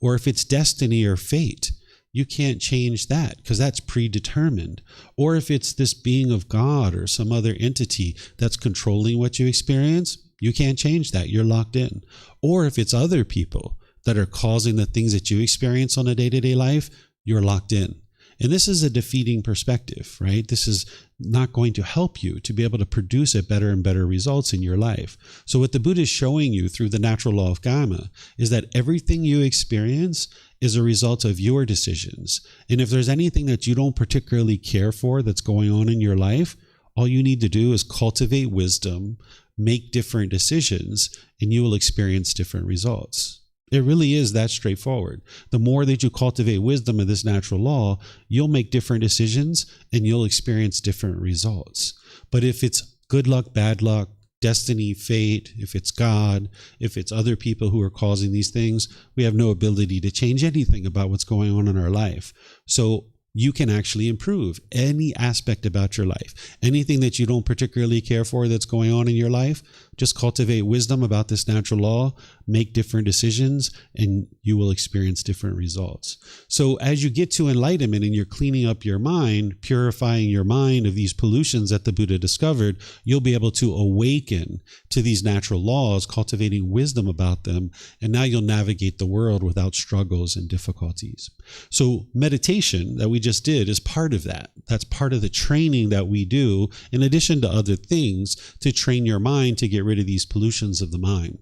Or if it's destiny or fate, you can't change that because that's predetermined. Or if it's this being of God or some other entity that's controlling what you experience, you can't change that. You're locked in. Or if it's other people that are causing the things that you experience on a day-to-day life, you're locked in. And this is a defeating perspective, right? This is not going to help you to be able to produce a better and better results in your life. So what the Buddha is showing you through the natural law of karma is that everything you experience is a result of your decisions. And if there's anything that you don't particularly care for that's going on in your life, all you need to do is cultivate wisdom, make different decisions, and you will experience different results. It really is that straightforward. The more that you cultivate wisdom of this natural law, you'll make different decisions and you'll experience different results. But if it's good luck, bad luck, destiny, fate, if it's God, if it's other people who are causing these things, we have no ability to change anything about what's going on in our life. So you can actually improve any aspect about your life. Anything that you don't particularly care for that's going on in your life, just cultivate wisdom about this natural law, make different decisions, and you will experience different results. So as you get to enlightenment and you're cleaning up your mind, purifying your mind of these pollutions that the Buddha discovered, you'll be able to awaken to these natural laws, cultivating wisdom about them, and now you'll navigate the world without struggles and difficulties. So meditation that we just did is part of that. That's part of the training that we do, in addition to other things, to train your mind to get rid of these pollutions of the mind.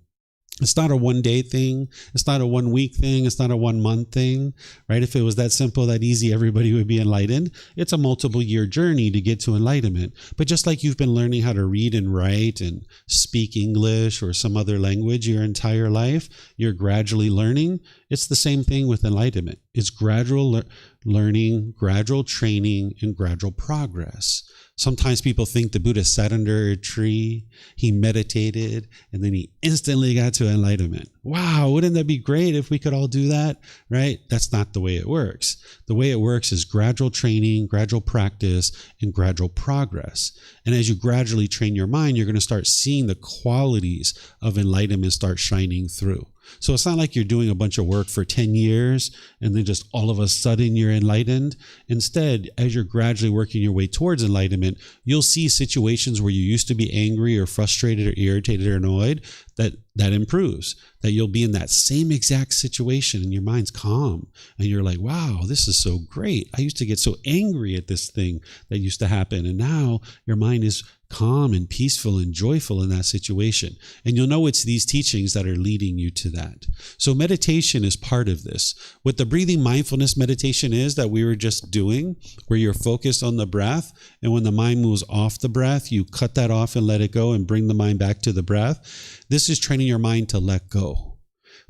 It's not a one-day thing. It's not a one-week thing. It's not a one-month thing, right? If it was that simple, that easy, everybody would be enlightened. It's a multiple-year journey to get to enlightenment. But just like you've been learning how to read and write and speak English or some other language your entire life, you're gradually learning. It's the same thing with enlightenment. It's gradual learning, gradual training, and gradual progress. Sometimes people think the Buddha sat under a tree, he meditated, and then he instantly got to enlightenment. Wow, wouldn't that be great if we could all do that, right? That's not the way it works. The way it works is gradual training, gradual practice, and gradual progress. And as you gradually train your mind, you're going to start seeing the qualities of enlightenment start shining through. So it's not like you're doing a bunch of work for 10 years and then just all of a sudden you're enlightened. Instead, as you're gradually working your way towards enlightenment, you'll see situations where you used to be angry or frustrated or irritated or annoyed, that improves, that you'll be in that same exact situation and your mind's calm and you're like, wow, this is so great. I used to get so angry at this thing that used to happen. And now your mind is calm and peaceful and joyful in that situation. And you'll know it's these teachings that are leading you to that. So meditation is part of this. What the breathing mindfulness meditation is that we were just doing, where you're focused on the breath, and when the mind moves off the breath, you cut that off and let it go and bring the mind back to the breath. This is training your mind to let go,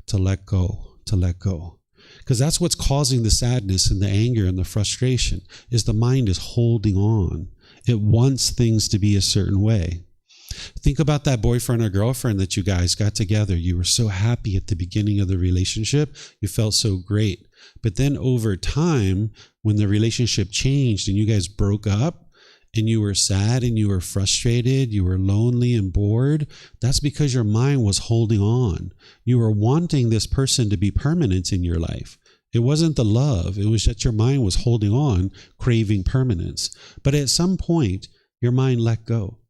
to let go, to let go. Because that's what's causing the sadness and the anger and the frustration, is the mind is holding on. It wants things to be a certain way. Think about that boyfriend or girlfriend that you guys got together. You were so happy at the beginning of the relationship. You felt so great. But then over time, when the relationship changed and you guys broke up and you were sad and you were frustrated, you were lonely and bored, that's because your mind was holding on. You were wanting this person to be permanent in your life. It wasn't the love. It was that your mind was holding on, craving permanence. But at some point, your mind let go.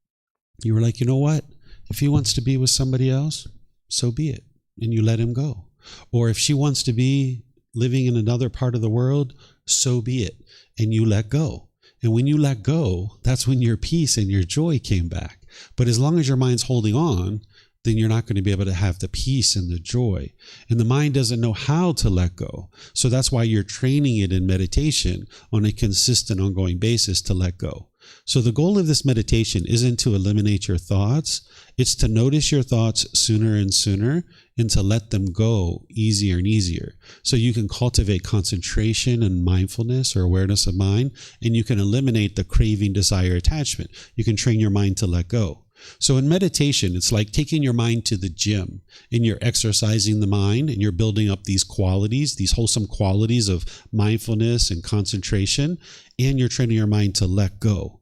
You were like, you know what? If he wants to be with somebody else, so be it. And you let him go. Or if she wants to be living in another part of the world, so be it. And you let go. And when you let go, that's when your peace and your joy came back. But as long as your mind's holding on, then you're not going to be able to have the peace and the joy. And the mind doesn't know how to let go. So that's why you're training it in meditation on a consistent, ongoing basis to let go. So the goal of this meditation isn't to eliminate your thoughts. It's to notice your thoughts sooner and sooner and to let them go easier and easier. So you can cultivate concentration and mindfulness or awareness of mind, and you can eliminate the craving, desire, attachment. You can train your mind to let go. So in meditation, it's like taking your mind to the gym and you're exercising the mind and you're building up these qualities, these wholesome qualities of mindfulness and concentration, and you're training your mind to let go.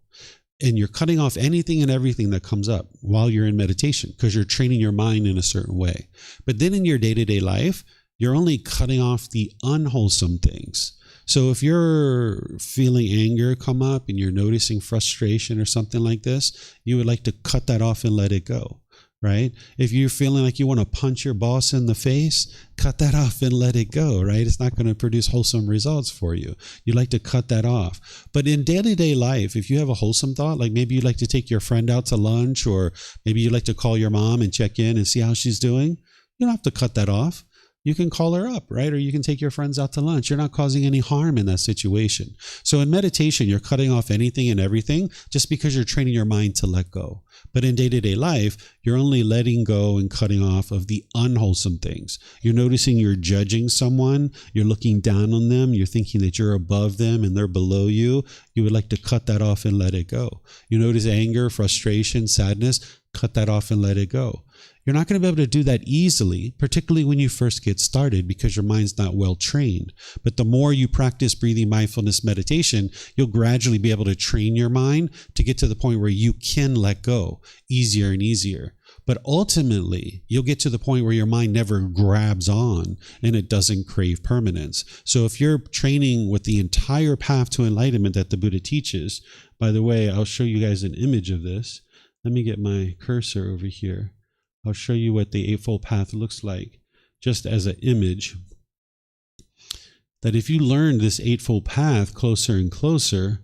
And you're cutting off anything and everything that comes up while you're in meditation because you're training your mind in a certain way. But then in your day-to-day life, you're only cutting off the unwholesome things. So if you're feeling anger come up and you're noticing frustration or something like this, you would like to cut that off and let it go, right? If you're feeling like you want to punch your boss in the face, cut that off and let it go, right? It's not going to produce wholesome results for you. You'd like to cut that off. But in day-to-day life, if you have a wholesome thought, like maybe you'd like to take your friend out to lunch, or maybe you'd like to call your mom and check in and see how she's doing, you don't have to cut that off. You can call her up, right? Or you can take your friends out to lunch. You're not causing any harm in that situation. So in meditation, you're cutting off anything and everything just because you're training your mind to let go. But in day-to-day life, you're only letting go and cutting off of the unwholesome things. You're noticing you're judging someone. You're looking down on them. You're thinking that you're above them and they're below you. You would like to cut that off and let it go. You notice anger, frustration, sadness, cut that off and let it go. You're not going to be able to do that easily, particularly when you first get started because your mind's not well trained. But the more you practice breathing mindfulness meditation, you'll gradually be able to train your mind to get to the point where you can let go easier and easier. But ultimately, you'll get to the point where your mind never grabs on and it doesn't crave permanence. So if you're training with the entire path to enlightenment that the Buddha teaches, by the way, I'll show you guys an image of this. Let me get my cursor over here. I'll show you what the Eightfold Path looks like, just as an image. That if you learn this Eightfold Path closer and closer,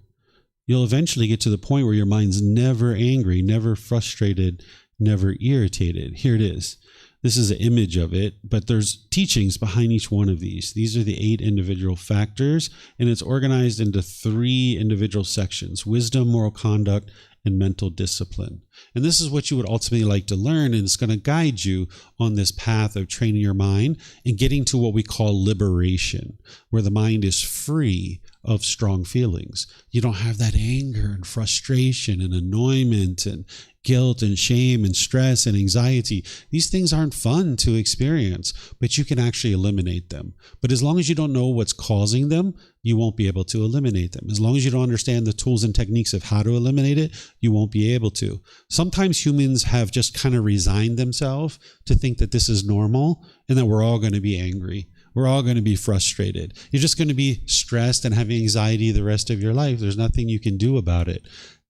you'll eventually get to the point where your mind's never angry, never frustrated, never irritated. Here it is. This is an image of it, but there's teachings behind each one of these. These are the 8 individual factors, and it's organized into 3 individual sections: wisdom, moral conduct, and mental discipline. And this is what you would ultimately like to learn, and it's going to guide you on this path of training your mind and getting to what we call liberation, where the mind is free of strong feelings. You don't have that anger and frustration and annoyment and guilt and shame and stress and anxiety. These things aren't fun to experience, but you can actually eliminate them. But as long as you don't know what's causing them, you won't be able to eliminate them. As long as you don't understand the tools and techniques of how to eliminate it, you won't be able to. Sometimes humans have just kind of resigned themselves to think that this is normal and that we're all going to be angry. We're all going to be frustrated. You're just going to be stressed and have anxiety the rest of your life. There's nothing you can do about it.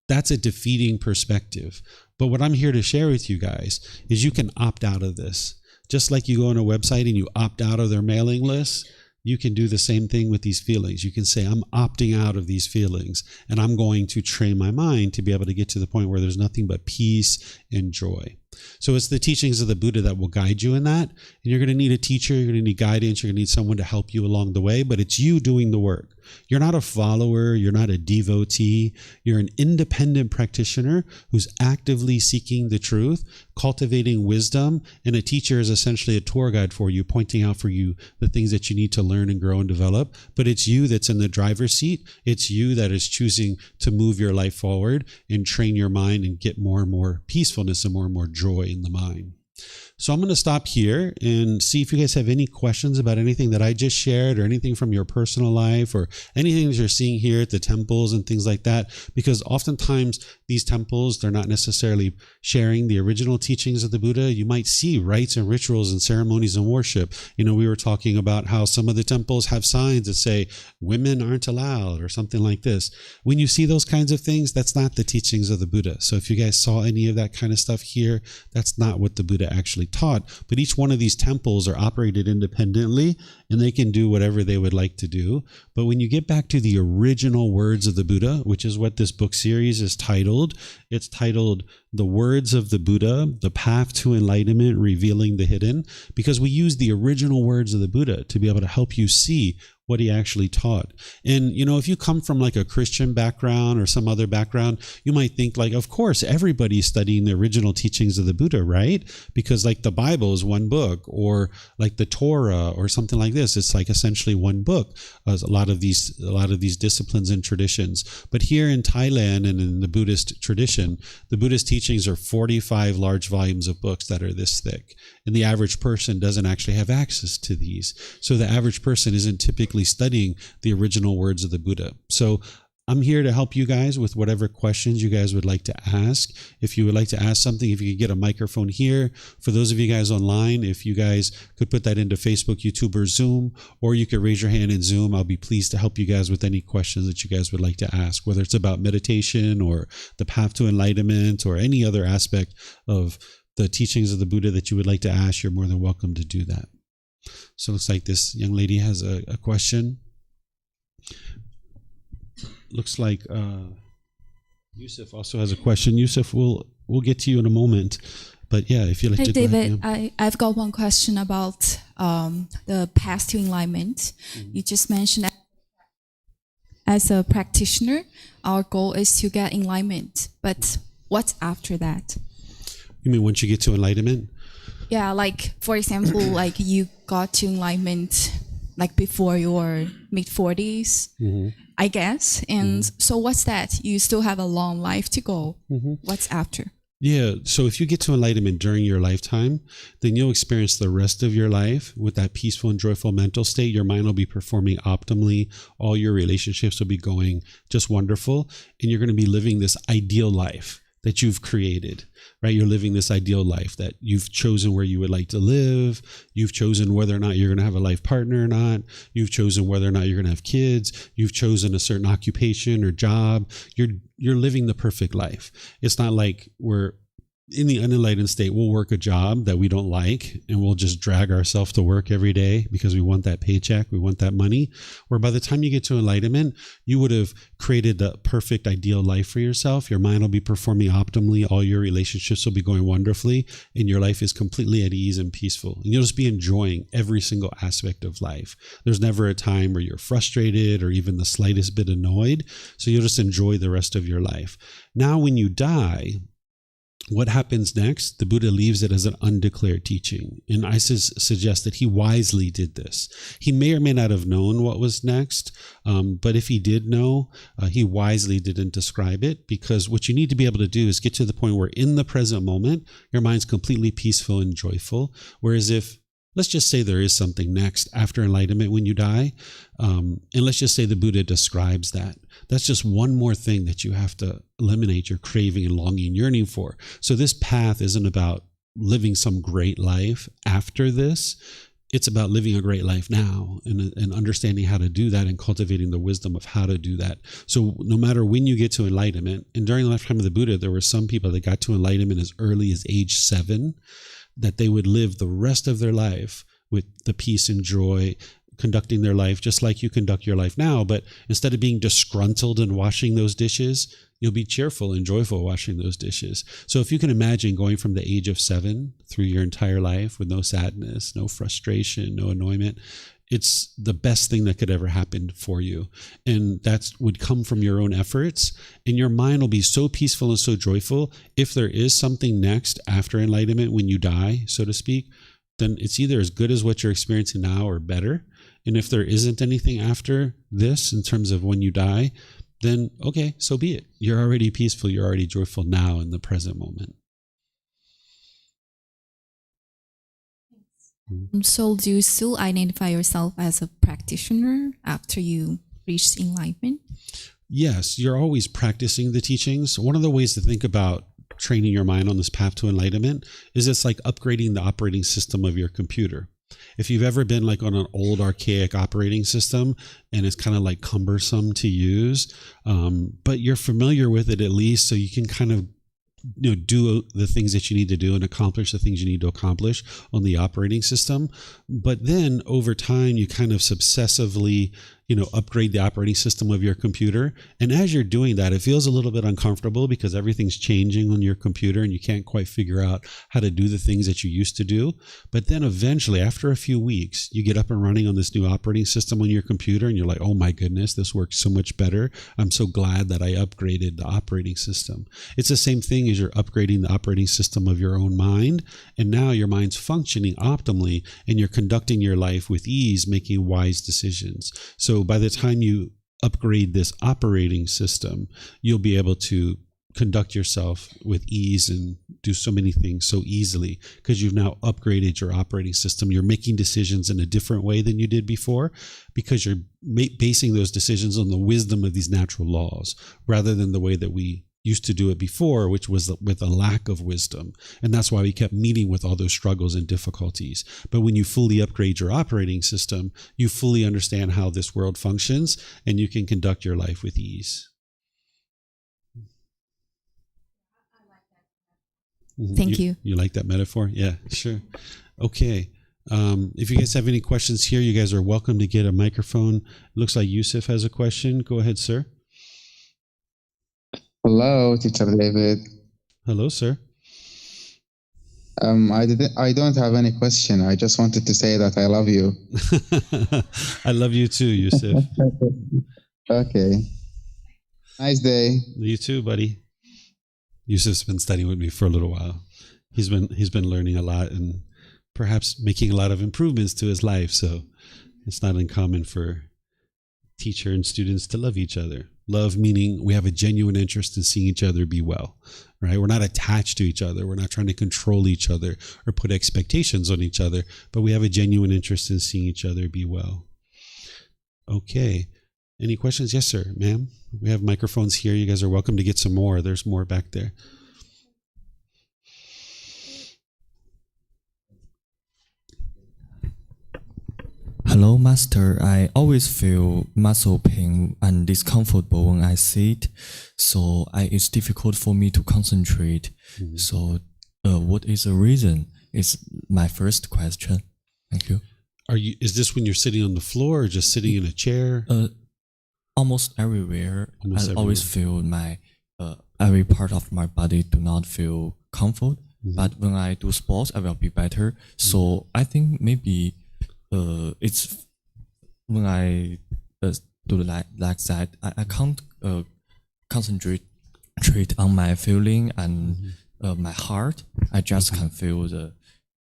That's a defeating perspective. But what I'm here to share with you guys is you can opt out of this. Just like you go on a website and you opt out of their mailing list, you can do the same thing with these feelings. You can say, I'm opting out of these feelings, and I'm going to train my mind to be able to get to the point where there's nothing but peace and joy. So it's the teachings of the Buddha that will guide you in that. And you're going to need a teacher, you're going to need guidance, you're going to need someone to help you along the way, but it's you doing the work. You're not a follower, you're not a devotee, you're an independent practitioner who's actively seeking the truth, cultivating wisdom, and a teacher is essentially a tour guide for you, pointing out for you the things that you need to learn and grow and develop. But it's you that's in the driver's seat. It's you that is choosing to move your life forward and train your mind and get more and more peacefulness and more joy in the mind. So I'm going to stop here and see if you guys have any questions about anything that I just shared or anything from your personal life or anything that you're seeing here at the temples and things like that, because oftentimes these temples, they're not necessarily sharing the original teachings of the Buddha. You might see rites and rituals and ceremonies and worship. You know, we were talking about how some of the temples have signs that say women aren't allowed or something like this. When you see those kinds of things, that's not the teachings of the Buddha. So if you guys saw any of that kind of stuff here, that's not what the Buddha actually taught. But each one of these temples are operated independently and they can do whatever they would like to do. But when you get back to the original words of the Buddha, which is what this book series is titled, it's titled The Words of the Buddha, The Path to Enlightenment, Revealing the Hidden, because we use the original words of the Buddha to be able to help you see what he actually taught. And, you know, if you come from like a Christian background or some other background, you might think like, of course, everybody's studying the original teachings of the Buddha, right? Because like the Bible is one book, or like the Torah or something like this. It's like essentially one book, a lot of these disciplines and traditions. But here in Thailand and in the Buddhist tradition, the Buddhist teachings are 45 large volumes of books that are this thick. And the average person doesn't actually have access to these. So the average person isn't typically studying the original words of the Buddha. So I'm here to help you guys with whatever questions you guys would like to ask. If you would like to ask something, if you could get a microphone here. For those of you guys online, if you guys could put that into Facebook, YouTube, or Zoom, or you could raise your hand in Zoom, I'll be pleased to help you guys with any questions that you guys would like to ask, whether it's about meditation or the path to enlightenment or any other aspect of the teachings of the Buddha that you would like to ask. You're more than welcome to do that. So it looks like this young lady has a question. Looks like Yusuf also has a question. Yusuf, we'll get to you in a moment. But yeah, if you'd like to David, go ahead. Yeah. I've got one question about the path to enlightenment. Mm-hmm. You just mentioned as a practitioner, our goal is to get enlightenment. But what's after that? You mean once you get to enlightenment? Yeah, like, for example, like you got to enlightenment like before your mid-40s, mm-hmm. I guess. And so what's that? You still have a long life to go. Mm-hmm. What's after? Yeah, so if you get to enlightenment during your lifetime, then you'll experience the rest of your life with that peaceful and joyful mental state. Your mind will be performing optimally. All your relationships will be going just wonderful. And you're going to be living this ideal life that you've created, right? You're living this ideal life that you've chosen where you would like to live. You've chosen whether or not you're going to have a life partner or not. You've chosen whether or not you're going to have kids. You've chosen a certain occupation or job. You're living the perfect life. It's not like we're in the unenlightened state, we'll work a job that we don't like and we'll just drag ourselves to work every day because we want that paycheck, we want that money. Where by the time you get to enlightenment, you would have created the perfect ideal life for yourself. Your mind will be performing optimally. All your relationships will be going wonderfully, and your life is completely at ease and peaceful. And you'll just be enjoying every single aspect of life. There's never a time where you're frustrated or even the slightest bit annoyed. So you'll just enjoy the rest of your life. Now, when you die, what happens next? The Buddha leaves it as an undeclared teaching. And I suggest that he wisely did this. He may or may not have known what was next, but if he did know, he wisely didn't describe it, because what you need to be able to do is get to the point where in the present moment, your mind's completely peaceful and joyful. Whereas if, let's just say there is something next after enlightenment when you die, and let's just say the Buddha describes that. That's just one more thing that you have to eliminate your craving and longing and yearning for. So this path isn't about living some great life after this. It's about living a great life now and understanding how to do that and cultivating the wisdom of how to do that. So no matter when you get to enlightenment, and during the lifetime of the Buddha, there were some people that got to enlightenment as early as age 7, that they would live the rest of their life with the peace and joy, conducting their life just like you conduct your life now. But instead of being disgruntled and washing those dishes, you'll be cheerful and joyful washing those dishes. So if you can imagine going from the age of 7 through your entire life with no sadness, no frustration, no annoyment, it's the best thing that could ever happen for you. And that would come from your own efforts. And your mind will be so peaceful and so joyful. If there is something next after enlightenment when you die, so to speak, then it's either as good as what you're experiencing now or better. And if there isn't anything after this in terms of when you die, then okay, so be it. You're already peaceful. You're already joyful now in the present moment. So do you still identify yourself as a practitioner after you reach enlightenment? Yes, you're always practicing the teachings. One of the ways to think about training your mind on this path to enlightenment is it's like upgrading the operating system of your computer. If you've ever been like on an old archaic operating system and it's kind of like cumbersome to use, but you're familiar with it at least, so you can kind of do the things that you need to do and accomplish the things you need to accomplish on the operating system. But then over time, you kind of successively, upgrade the operating system of your computer. And as you're doing that, it feels a little bit uncomfortable because everything's changing on your computer and you can't quite figure out how to do the things that you used to do. But then eventually, after a few weeks, you get up and running on this new operating system on your computer and you're like, oh my goodness, this works so much better. I'm so glad that I upgraded the operating system. It's the same thing as you're upgrading the operating system of your own mind. And now your mind's functioning optimally and you're conducting your life with ease, making wise decisions. So by the time you upgrade this operating system, you'll be able to conduct yourself with ease and do so many things so easily because you've now upgraded your operating system. You're making decisions in a different way than you did before because you're basing those decisions on the wisdom of these natural laws rather than the way that we used to do it before, which was with a lack of wisdom. And that's why we kept meeting with all those struggles and difficulties. But when you fully upgrade your operating system, you fully understand how this world functions and you can conduct your life with ease. Thank you. You like that metaphor? Yeah, sure. Okay. If you guys have any questions here, you guys are welcome to get a microphone. It looks like Yusuf has a question. Go ahead, sir. Hello, Teacher David. Hello, sir. I don't have any question. I just wanted to say that I love you. I love you too, Yusuf. Okay. Nice day. You too, buddy. Yusuf's been studying with me for a little while. He's been learning a lot and perhaps making a lot of improvements to his life. So it's not uncommon for teacher and students to love each other. Love meaning we have a genuine interest in seeing each other be well, right? We're not attached to each other. We're not trying to control each other or put expectations on each other, but we have a genuine interest in seeing each other be well. Okay. Any questions? Yes, sir. Ma'am, we have microphones here. You guys are welcome to get some more. There's more back there. Hello, Master. I always feel muscle pain and discomfortable when I sit, so it's difficult for me to concentrate. So what is the reason? Is my first question. Thank you. Is this when you're sitting on the floor or just sitting in a chair? Almost everywhere. Almost I everywhere. always feel my every part of my body do not feel comfort. But when I do sports, I will be better. So I think maybe it's when I do like that, I can't concentrate on my feeling and my heart. I just can feel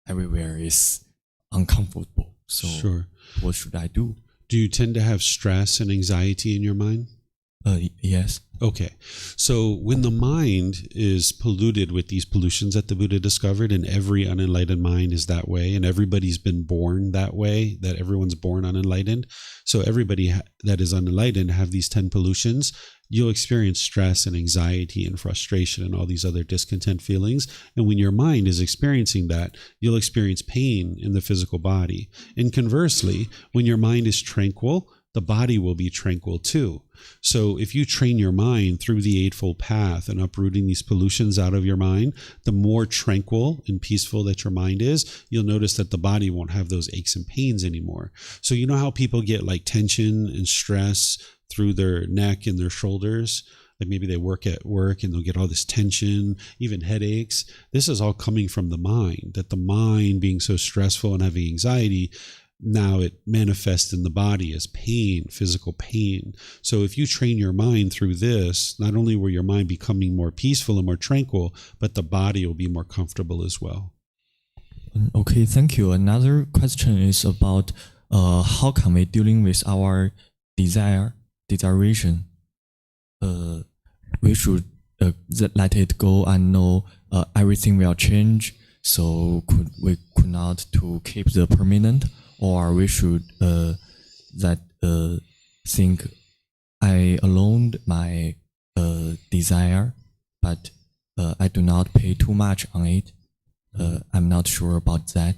everywhere is uncomfortable. So Sure. what should I do? Do you tend to have stress and anxiety in your mind? Yes. Okay. So when the mind is polluted with these pollutions that the Buddha discovered, and every unenlightened mind is that way, and everybody's been born that way, that everyone's born unenlightened. So everybody that is unenlightened have these 10 pollutions. You'll experience stress and anxiety and frustration and all these other discontent feelings. And when your mind is experiencing that, you'll experience pain in the physical body. And conversely, when your mind is tranquil, the body will be tranquil too. So if you train your mind through the Eightfold Path and uprooting these pollutions out of your mind, the more tranquil and peaceful that your mind is, you'll notice that the body won't have those aches and pains anymore. So you know how people get like tension and stress through their neck and their shoulders? Like maybe they work at work and they'll get all this tension, even headaches. This is all coming from the mind, that the mind being so stressful and having anxiety, now it manifests in the body as pain, physical pain. So if you train your mind through this, not only will your mind becoming more peaceful and more tranquil, but the body will be more comfortable as well. Okay, thank you. Another question is about how can we dealing with our desiration? We should let it go and know everything will change. So we could not to keep the permanent, or we should think I alone my desire, but I do not pay too much on it. I'm not sure about that.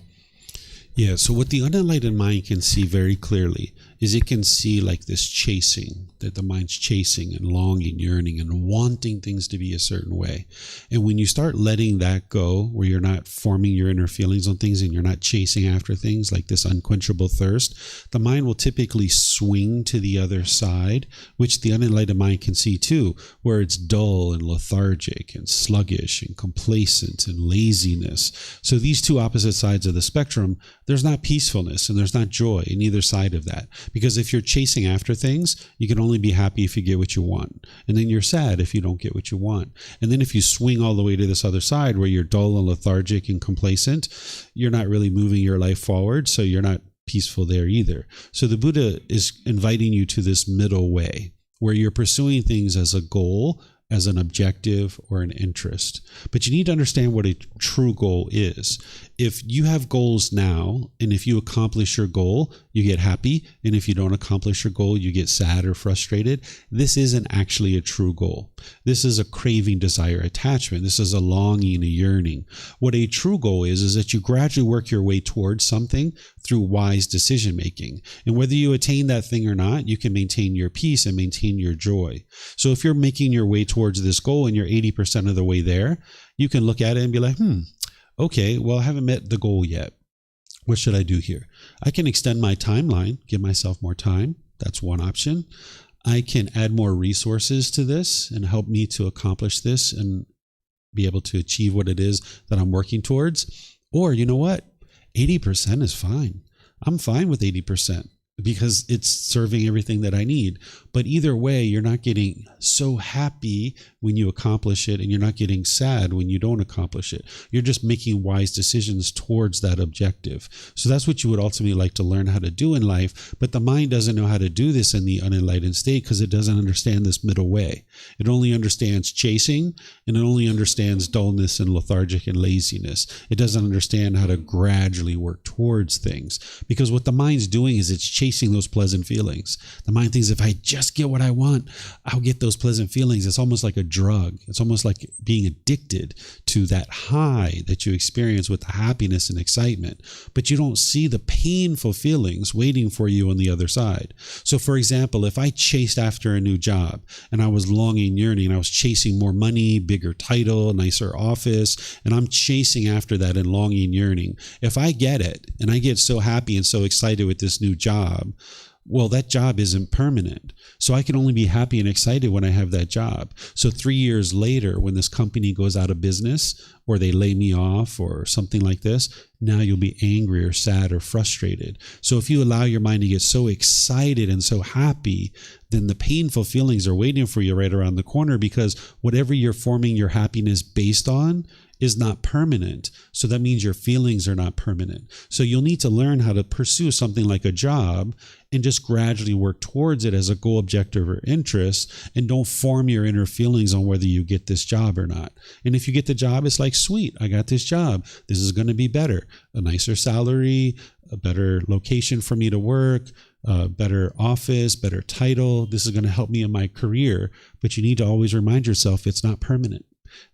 Yeah, so what the unenlightened mind can see very clearly is it can see like this chasing, that the mind's chasing and longing, yearning, and wanting things to be a certain way. And when you start letting that go, where you're not forming your inner feelings on things and you're not chasing after things like this unquenchable thirst, the mind will typically swing to the other side, which the unenlightened mind can see too, where it's dull and lethargic and sluggish and complacent and laziness. So these two opposite sides of the spectrum, there's not peacefulness and there's not joy in either side of that. Because if you're chasing after things, you can only be happy if you get what you want. And then you're sad if you don't get what you want. And then if you swing all the way to this other side where you're dull and lethargic and complacent, you're not really moving your life forward. So you're not peaceful there either. So the Buddha is inviting you to this middle way where you're pursuing things as a goal, as an objective or an interest. But you need to understand what a true goal is. If you have goals now, and if you accomplish your goal, you get happy. And if you don't accomplish your goal, you get sad or frustrated. This isn't actually a true goal. This is a craving, desire, attachment. This is a longing, a yearning. What a true goal is that you gradually work your way towards something through wise decision making. And whether you attain that thing or not, you can maintain your peace and maintain your joy. So if you're making your way towards this goal and you're 80% of the way there, you can look at it and be like, okay, well, I haven't met the goal yet. What should I do here? I can extend my timeline, give myself more time. That's one option. I can add more resources to this and help me to accomplish this and be able to achieve what it is that I'm working towards. Or you know what? 80% is fine. I'm fine with 80% because it's serving everything that I need. But either way, you're not getting so happy when you accomplish it, and you're not getting sad when you don't accomplish it. You're just making wise decisions towards that objective. So that's what you would ultimately like to learn how to do in life. But the mind doesn't know how to do this in the unenlightened state because it doesn't understand this middle way. It only understands chasing, and it only understands dullness and lethargic and laziness. It doesn't understand how to gradually work towards things, because what the mind's doing is it's chasing chasing those pleasant feelings. The mind thinks if I just get what I want, I'll get those pleasant feelings. It's almost like a drug. It's almost like being addicted to that high that you experience with the happiness and excitement, but you don't see the painful feelings waiting for you on the other side. So for example, if I chased after a new job and I was longing, yearning, I was chasing more money, bigger title, nicer office, and I'm chasing after that and longing, yearning. If I get it and I get so happy and so excited with this new job, well, that job isn't permanent. So I can only be happy and excited when I have that job. So 3 years later, when this company goes out of business or they lay me off or something like this, now you'll be angry or sad or frustrated. So if you allow your mind to get so excited and so happy, then the painful feelings are waiting for you right around the corner, because whatever you're forming your happiness based on is not permanent. So that means your feelings are not permanent. So you'll need to learn how to pursue something like a job and just gradually work towards it as a goal, objective, or interest, and don't form your inner feelings on whether you get this job or not. And if you get the job, it's like, sweet, I got this job. This is going to be better. A nicer salary, a better location for me to work, a better office, better title. This is going to help me in my career. But you need to always remind yourself it's not permanent.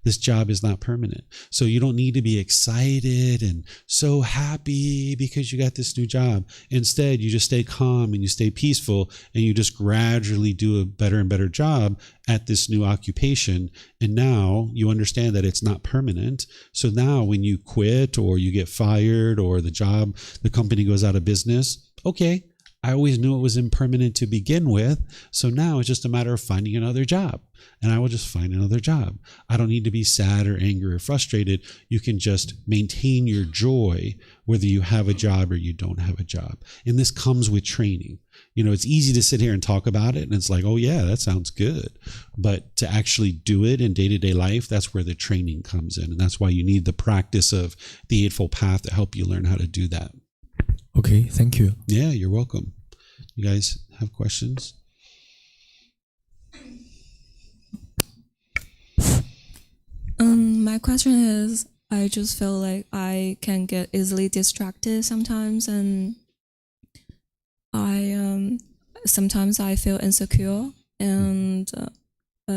This job is not permanent. So you don't need to be excited and so happy because you got this new job. Instead, you just stay calm and you stay peaceful, and you just gradually do a better and better job at this new occupation. And now you understand that it's not permanent. So now when you quit or you get fired or the company goes out of business, okay, I always knew it was impermanent to begin with. So now it's just a matter of finding another job, and I will just find another job. I don't need to be sad or angry or frustrated. You can just maintain your joy whether you have a job or you don't have a job. And this comes with training. You know, it's easy to sit here and talk about it, and it's like, oh yeah, that sounds good. But to actually do it in day-to-day life, that's where the training comes in. And that's why you need the practice of the Eightfold Path to help you learn how to do that. Okay, thank you. Yeah, you're welcome. You guys have questions? My question is, I just feel like I can get easily distracted sometimes, and sometimes I feel insecure and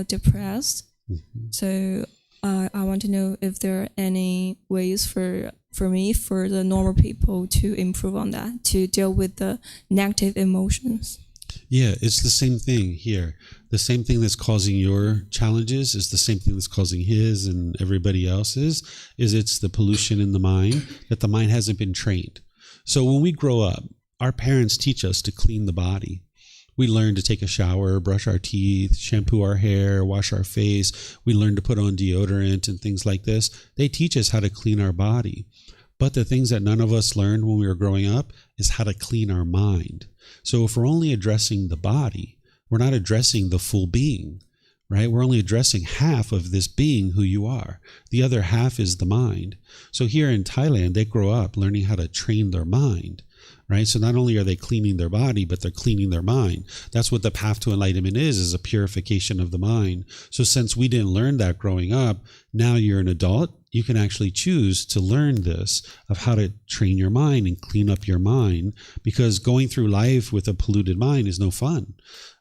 depressed. Mm-hmm. So I want to know if there are any ways for the normal people to improve on that, to deal with the negative emotions. Yeah, it's the same thing here. The same thing that's causing your challenges is the same thing that's causing his and everybody else's. It's the pollution in the mind, that the mind hasn't been trained. So when we grow up, our parents teach us to clean the body. We learn to take a shower, brush our teeth, shampoo our hair, wash our face. We learn to put on deodorant and things like this. They teach us how to clean our body. But the things that none of us learned when we were growing up is how to clean our mind. So if we're only addressing the body, we're not addressing the full being, right? We're only addressing half of this being who you are. The other half is the mind. So here in Thailand, they grow up learning how to train their mind, right? So not only are they cleaning their body, but they're cleaning their mind. That's what the path to enlightenment is a purification of the mind. So since we didn't learn that growing up, now you're an adult, you can actually choose to learn this, of how to train your mind and clean up your mind, because going through life with a polluted mind is no fun,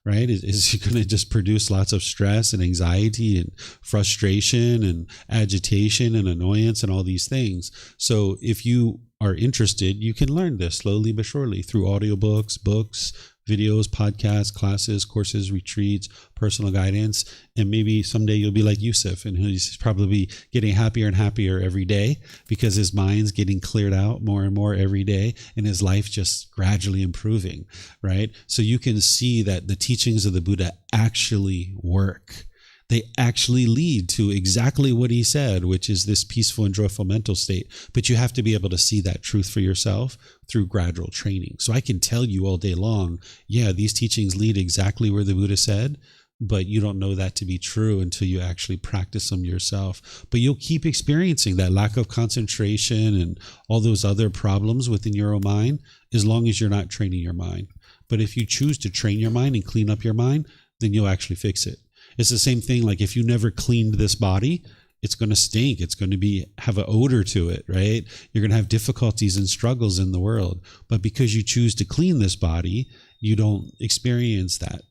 right? It's going to just produce lots of stress and anxiety and frustration and agitation and annoyance and all these things. So if you are interested, you can learn this slowly but surely through audiobooks, books, videos, podcasts, classes, courses, retreats, personal guidance. And maybe someday you'll be like Yusuf, and he's probably getting happier and happier every day because his mind's getting cleared out more and more every day, and his life just gradually improving, right? So you can see that the teachings of the Buddha actually work. They actually lead to exactly what he said, which is this peaceful and joyful mental state. But you have to be able to see that truth for yourself through gradual training. So I can tell you all day long, yeah, these teachings lead exactly where the Buddha said, but you don't know that to be true until you actually practice them yourself. But you'll keep experiencing that lack of concentration and all those other problems within your own mind as long as you're not training your mind. But if you choose to train your mind and clean up your mind, then you'll actually fix it. It's the same thing, like if you never cleaned this body, it's going to stink. It's going to have an odor to it, right? You're going to have difficulties and struggles in the world. But because you choose to clean this body, you don't experience that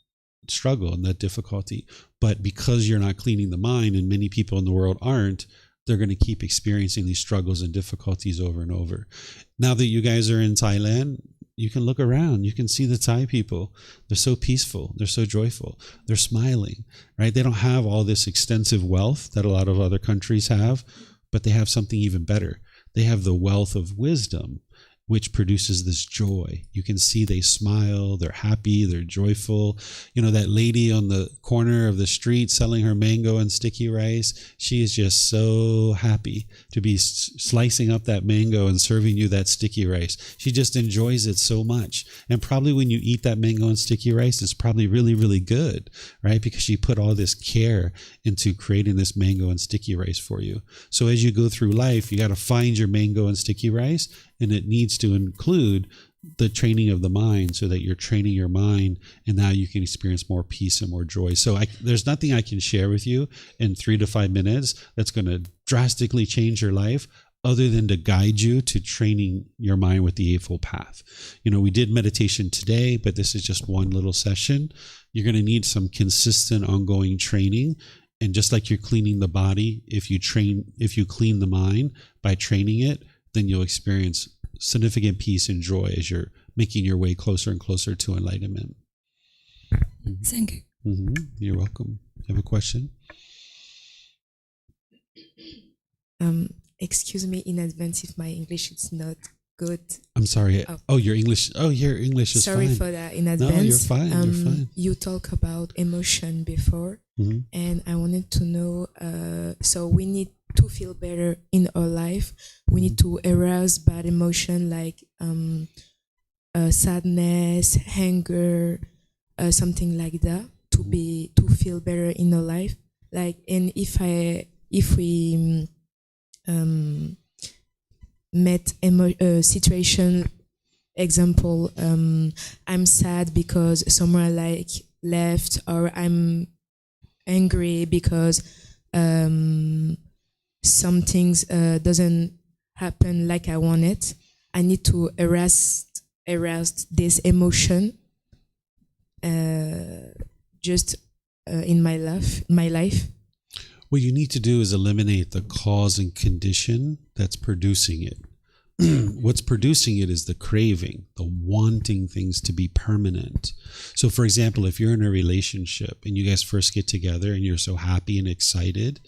struggle and that difficulty. But because you're not cleaning the mind, and many people in the world aren't, they're going to keep experiencing these struggles and difficulties over and over. Now that you guys are in Thailand, you can look around. You can see the Thai people. They're so peaceful. They're so joyful. They're smiling, right? They don't have all this extensive wealth that a lot of other countries have, but they have something even better. They have the wealth of wisdom, which produces this joy. You can see they smile, they're happy, they're joyful. You know, that lady on the corner of the street selling her mango and sticky rice, she is just so happy to be slicing up that mango and serving you that sticky rice. She just enjoys it so much. And probably when you eat that mango and sticky rice, it's probably really, really good, right? Because she put all this care into creating this mango and sticky rice for you. So as you go through life, you got to find your mango and sticky rice, and it needs to include the training of the mind so that you're training your mind, and now you can experience more peace and more joy. So there's nothing I can share with you in 3 to 5 minutes that's going to drastically change your life other than to guide you to training your mind with the Eightfold Path. You know, we did meditation today, but this is just one little session. You're going to need some consistent ongoing training. And just like you're cleaning the body, if you clean the mind by training it, then you'll experience significant peace and joy as you're making your way closer and closer to enlightenment. Thank you. You're welcome. You have a question? Excuse me in advance if my English is not good. I'm sorry. Your English is sorry fine. For that in advance. No, you're fine. You're fine. You talk about emotion before, and I wanted to know, so we need to feel better in our life. We need to arouse bad emotion like sadness, anger, something like that to feel better in our life. Like, and if we met a situation, example, I'm sad because someone like left, or I'm angry because some things doesn't happen like I want it. I need to erase this emotion just in my life. What you need to do is eliminate the cause and condition that's producing it. What's producing it is the craving, the wanting things to be permanent. So for example, if you're in a relationship and you guys first get together and you're so happy and excited,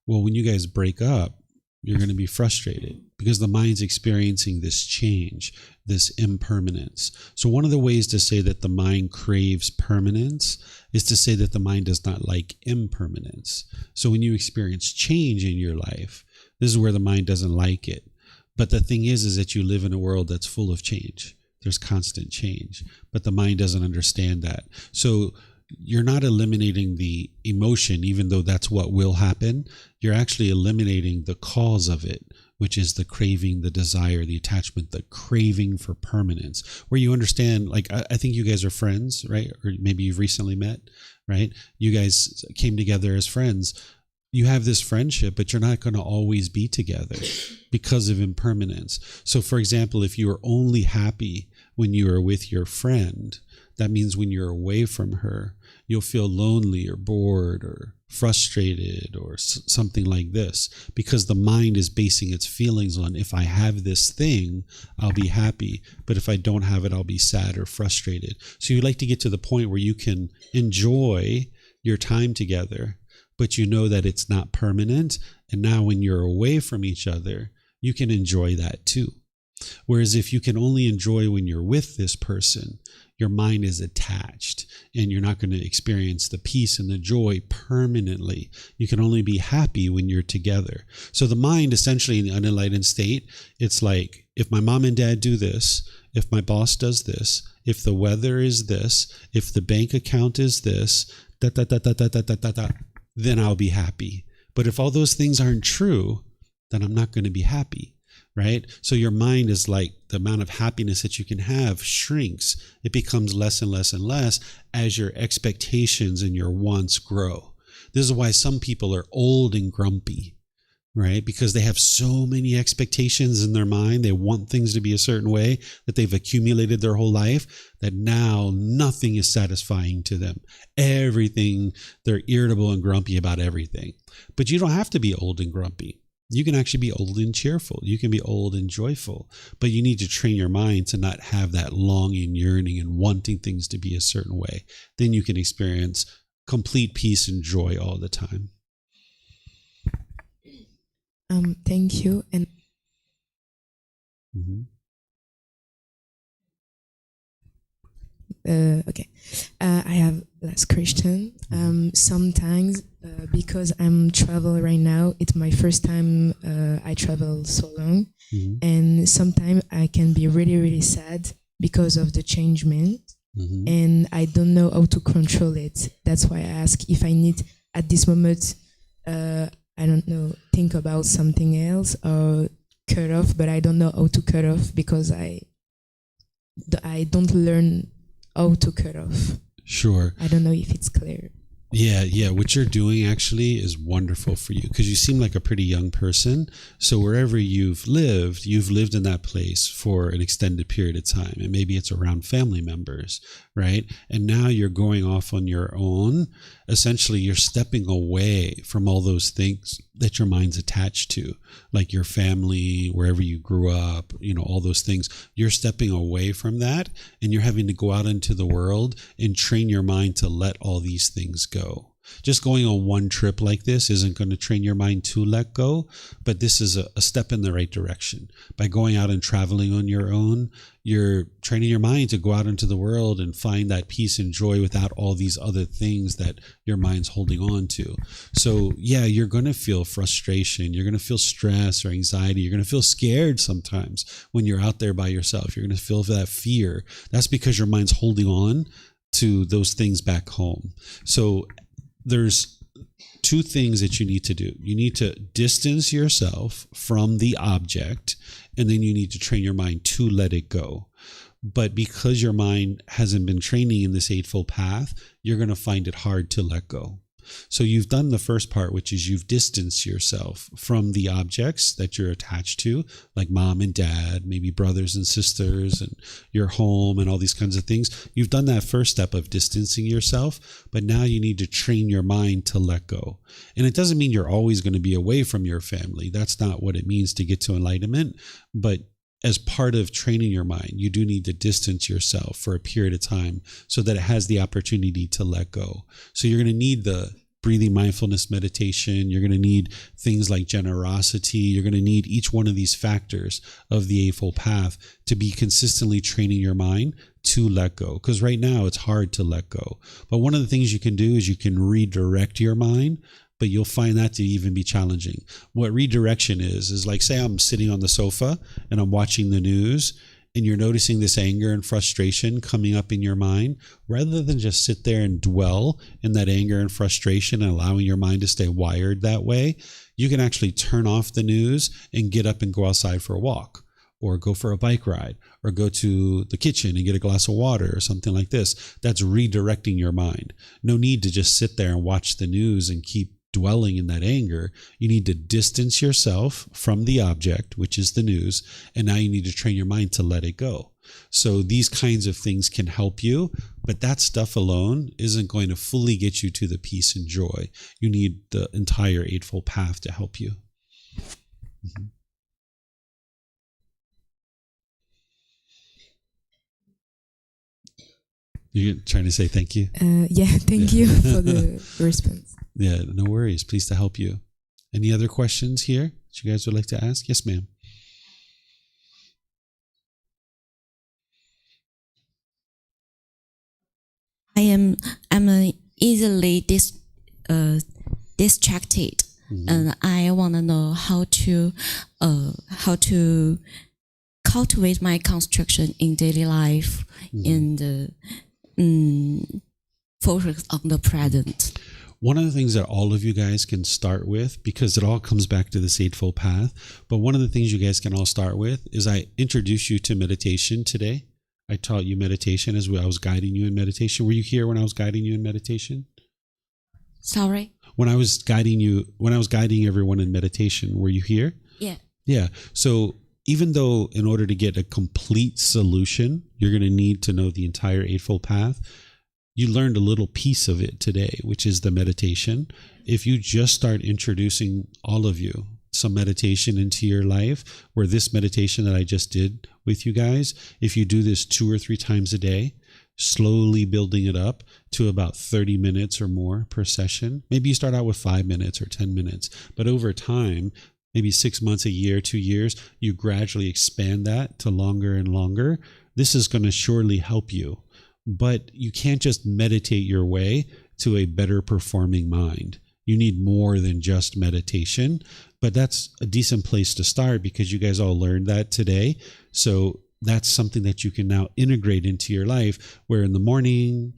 well, when you guys break up, you're going to be frustrated because the mind's experiencing this change, this impermanence. So one of the ways to say that the mind craves permanence is to say that the mind does not like impermanence. So when you experience change in your life, this is where the mind doesn't like it. But the thing is that you live in a world that's full of change. There's constant change, but the mind doesn't understand that. So you're not eliminating the emotion, even though that's what will happen. You're actually eliminating the cause of it, which is the craving, the desire, the attachment, the craving for permanence, where you understand, like, I think you guys are friends, right? Or maybe you've recently met, right? You guys came together as friends. You have this friendship, but you're not going to always be together because of impermanence. So for example, if you are only happy when you are with your friend, that means when you're away from her, you'll feel lonely or bored or frustrated or something like this, because the mind is basing its feelings on, if I have this thing, I'll be happy. But if I don't have it, I'll be sad or frustrated. So you'd like to get to the point where you can enjoy your time together, but you know that it's not permanent. And now when you're away from each other, you can enjoy that too. Whereas if you can only enjoy when you're with this person, your mind is attached and you're not going to experience the peace and the joy permanently. You can only be happy when you're together. So the mind, essentially in the unenlightened state, it's like, if my mom and dad do this, if my boss does this, if the weather is this, if the bank account is this, then I'll be happy. But if all those things aren't true, then I'm not going to be happy. Right? So your mind is like, the amount of happiness that you can have shrinks. It becomes less and less and less as your expectations and your wants grow. This is why some people are old and grumpy, right? Because they have so many expectations in their mind. They want things to be a certain way that they've accumulated their whole life, that now nothing is satisfying to them. Everything, they're irritable and grumpy about everything. But you don't have to be old and grumpy. You can actually be old and cheerful. You can be old and joyful, but you need to train your mind to not have that longing, yearning, and wanting things to be a certain way. Then you can experience complete peace and joy all the time. Thank you. And okay, I have last question. Sometimes because I'm travel right now, it's my first time I travel so long, and sometimes I can be really, really sad because of the changement, and I don't know how to control it. That's why I ask if I need at this moment, I don't know, think about something else or cut off, but I don't know how to cut off because I don't learn how to cut off. Sure. I don't know if it's clear. Yeah. What you're doing actually is wonderful for you because you seem like a pretty young person. So wherever you've lived in that place for an extended period of time. And maybe it's around family members, right? And now you're going off on your own. Essentially, you're stepping away from all those things that your mind's attached to, like your family, wherever you grew up, all those things. You're stepping away from that and you're having to go out into the world and train your mind to let all these things go. Just going on one trip like this isn't going to train your mind to let go, but this is a step in the right direction. By going out and traveling on your own, you're training your mind to go out into the world and find that peace and joy without all these other things that your mind's holding on to. So yeah, you're going to feel frustration. You're going to feel stress or anxiety. You're going to feel scared sometimes when you're out there by yourself. You're going to feel that fear. That's because your mind's holding on to those things back home. So there's two things that you need to do. You need to distance yourself from the object, and then you need to train your mind to let it go. But because your mind hasn't been training in this Eightfold Path, you're going to find it hard to let go. So you've done the first part, which is you've distanced yourself from the objects that you're attached to, like mom and dad, maybe brothers and sisters, and your home and all these kinds of things. You've done that first step of distancing yourself, but now you need to train your mind to let go. And it doesn't mean you're always going to be away from your family. That's not what it means to get to enlightenment. But as part of training your mind, you do need to distance yourself for a period of time so that it has the opportunity to let go. So you're going to need the breathing mindfulness meditation. You're going to need things like generosity. You're going to need each one of these factors of the Eightfold Path to be consistently training your mind to let go. Because right now it's hard to let go. But one of the things you can do is you can redirect your mind, but you'll find that to even be challenging. What redirection is like, say I'm sitting on the sofa and I'm watching the news and you're noticing this anger and frustration coming up in your mind. Rather than just sit there and dwell in that anger and frustration and allowing your mind to stay wired that way, you can actually turn off the news and get up and go outside for a walk, or go for a bike ride, or go to the kitchen and get a glass of water or something like this. That's redirecting your mind. No need to just sit there and watch the news and keep dwelling in that anger. You need to distance yourself from the object, which is the news, and now you need to train your mind to let it go. So these kinds of things can help you, but that stuff alone isn't going to fully get you to the peace and joy. You need the entire Eightfold Path to help you. Mm-hmm. You're trying to say thank you? Thank you for the response. Yeah, no worries. Pleased to help you. Any other questions here that you guys would like to ask? Yes, ma'am. I'm easily distracted, and I want to know how to cultivate my concentration in daily life and focus on the present. One of the things that all of you guys can start with, because it all comes back to this Eightfold Path, but one of the things you guys can all start with is I introduced you to meditation today. I taught you meditation as I was guiding you in meditation. Were you here when I was guiding you in meditation? Sorry? when I was guiding everyone in meditation, were you here? Yeah. Yeah. So even though in order to get a complete solution, you're going to need to know the entire Eightfold Path, you learned a little piece of it today, which is the meditation. If you just start introducing all of you some meditation into your life, where this meditation that I just did with you guys, if you do this 2 or 3 times a day, slowly building it up to about 30 minutes or more per session. Maybe you start out with 5 minutes or 10 minutes, but over time, maybe 6 months, a year, 2 years, you gradually expand that to longer and longer. This is going to surely help you, but you can't just meditate your way to a better performing mind. You need more than just meditation, but that's a decent place to start because you guys all learned that today. So that's something that you can now integrate into your life, where in the morning,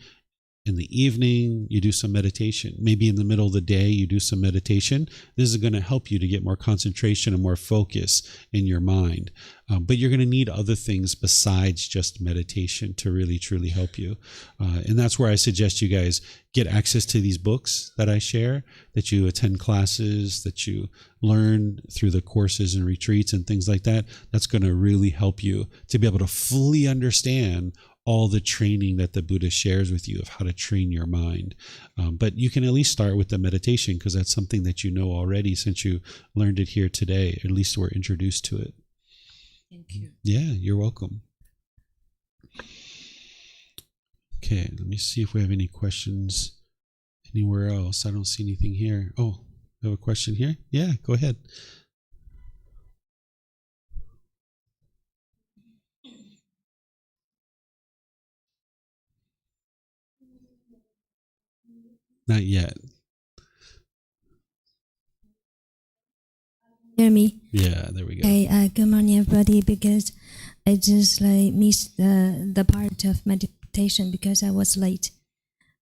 in the evening, you do some meditation. Maybe in the middle of the day, you do some meditation. This is going to help you to get more concentration and more focus in your mind. But you're going to need other things besides just meditation to really, truly help you. And that's where I suggest you guys get access to these books that I share, that you attend classes, that you learn through the courses and retreats and things like that. That's going to really help you to be able to fully understand all the training that the Buddha shares with you of how to train your mind. But you can at least start with the meditation because that's something that you know already since you learned it here today. At least we're introduced to it. Thank you. Yeah, you're welcome. Okay, let me see if we have any questions anywhere else. I don't see anything here. Oh, we have a question here? Yeah, go ahead. Not yet. Hear me? Yeah, there we go. Hey, good morning, everybody. Because I just missed the part of meditation because I was late.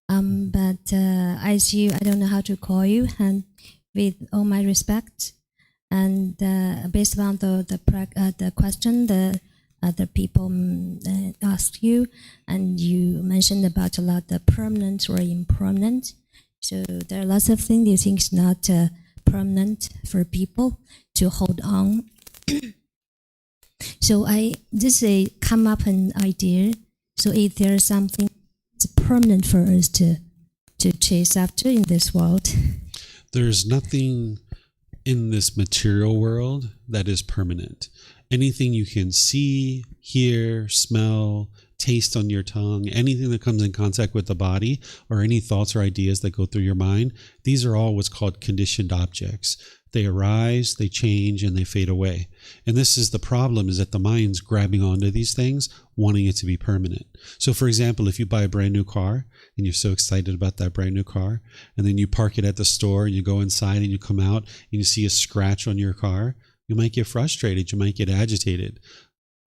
But as you, I don't know how to call you, and with all my respect, and based on the question the other people asked you, and you mentioned about a lot the permanent or impermanent. So there are lots of things you think is not permanent for people to hold on. So this come up an idea. So if there's something that's permanent for us to chase after in this world, there's nothing in this material world that is permanent. Anything you can see, hear, smell, taste on your tongue, anything that comes in contact with the body, or any thoughts or ideas that go through your mind, these are all what's called conditioned objects. They arise, they change, and they fade away. And this is the problem, is that the mind's grabbing onto these things, wanting it to be permanent. So for example, if you buy a brand new car and you're so excited about that brand new car, and then you park it at the store and you go inside and you come out and you see a scratch on your car, you might get frustrated, you might get agitated.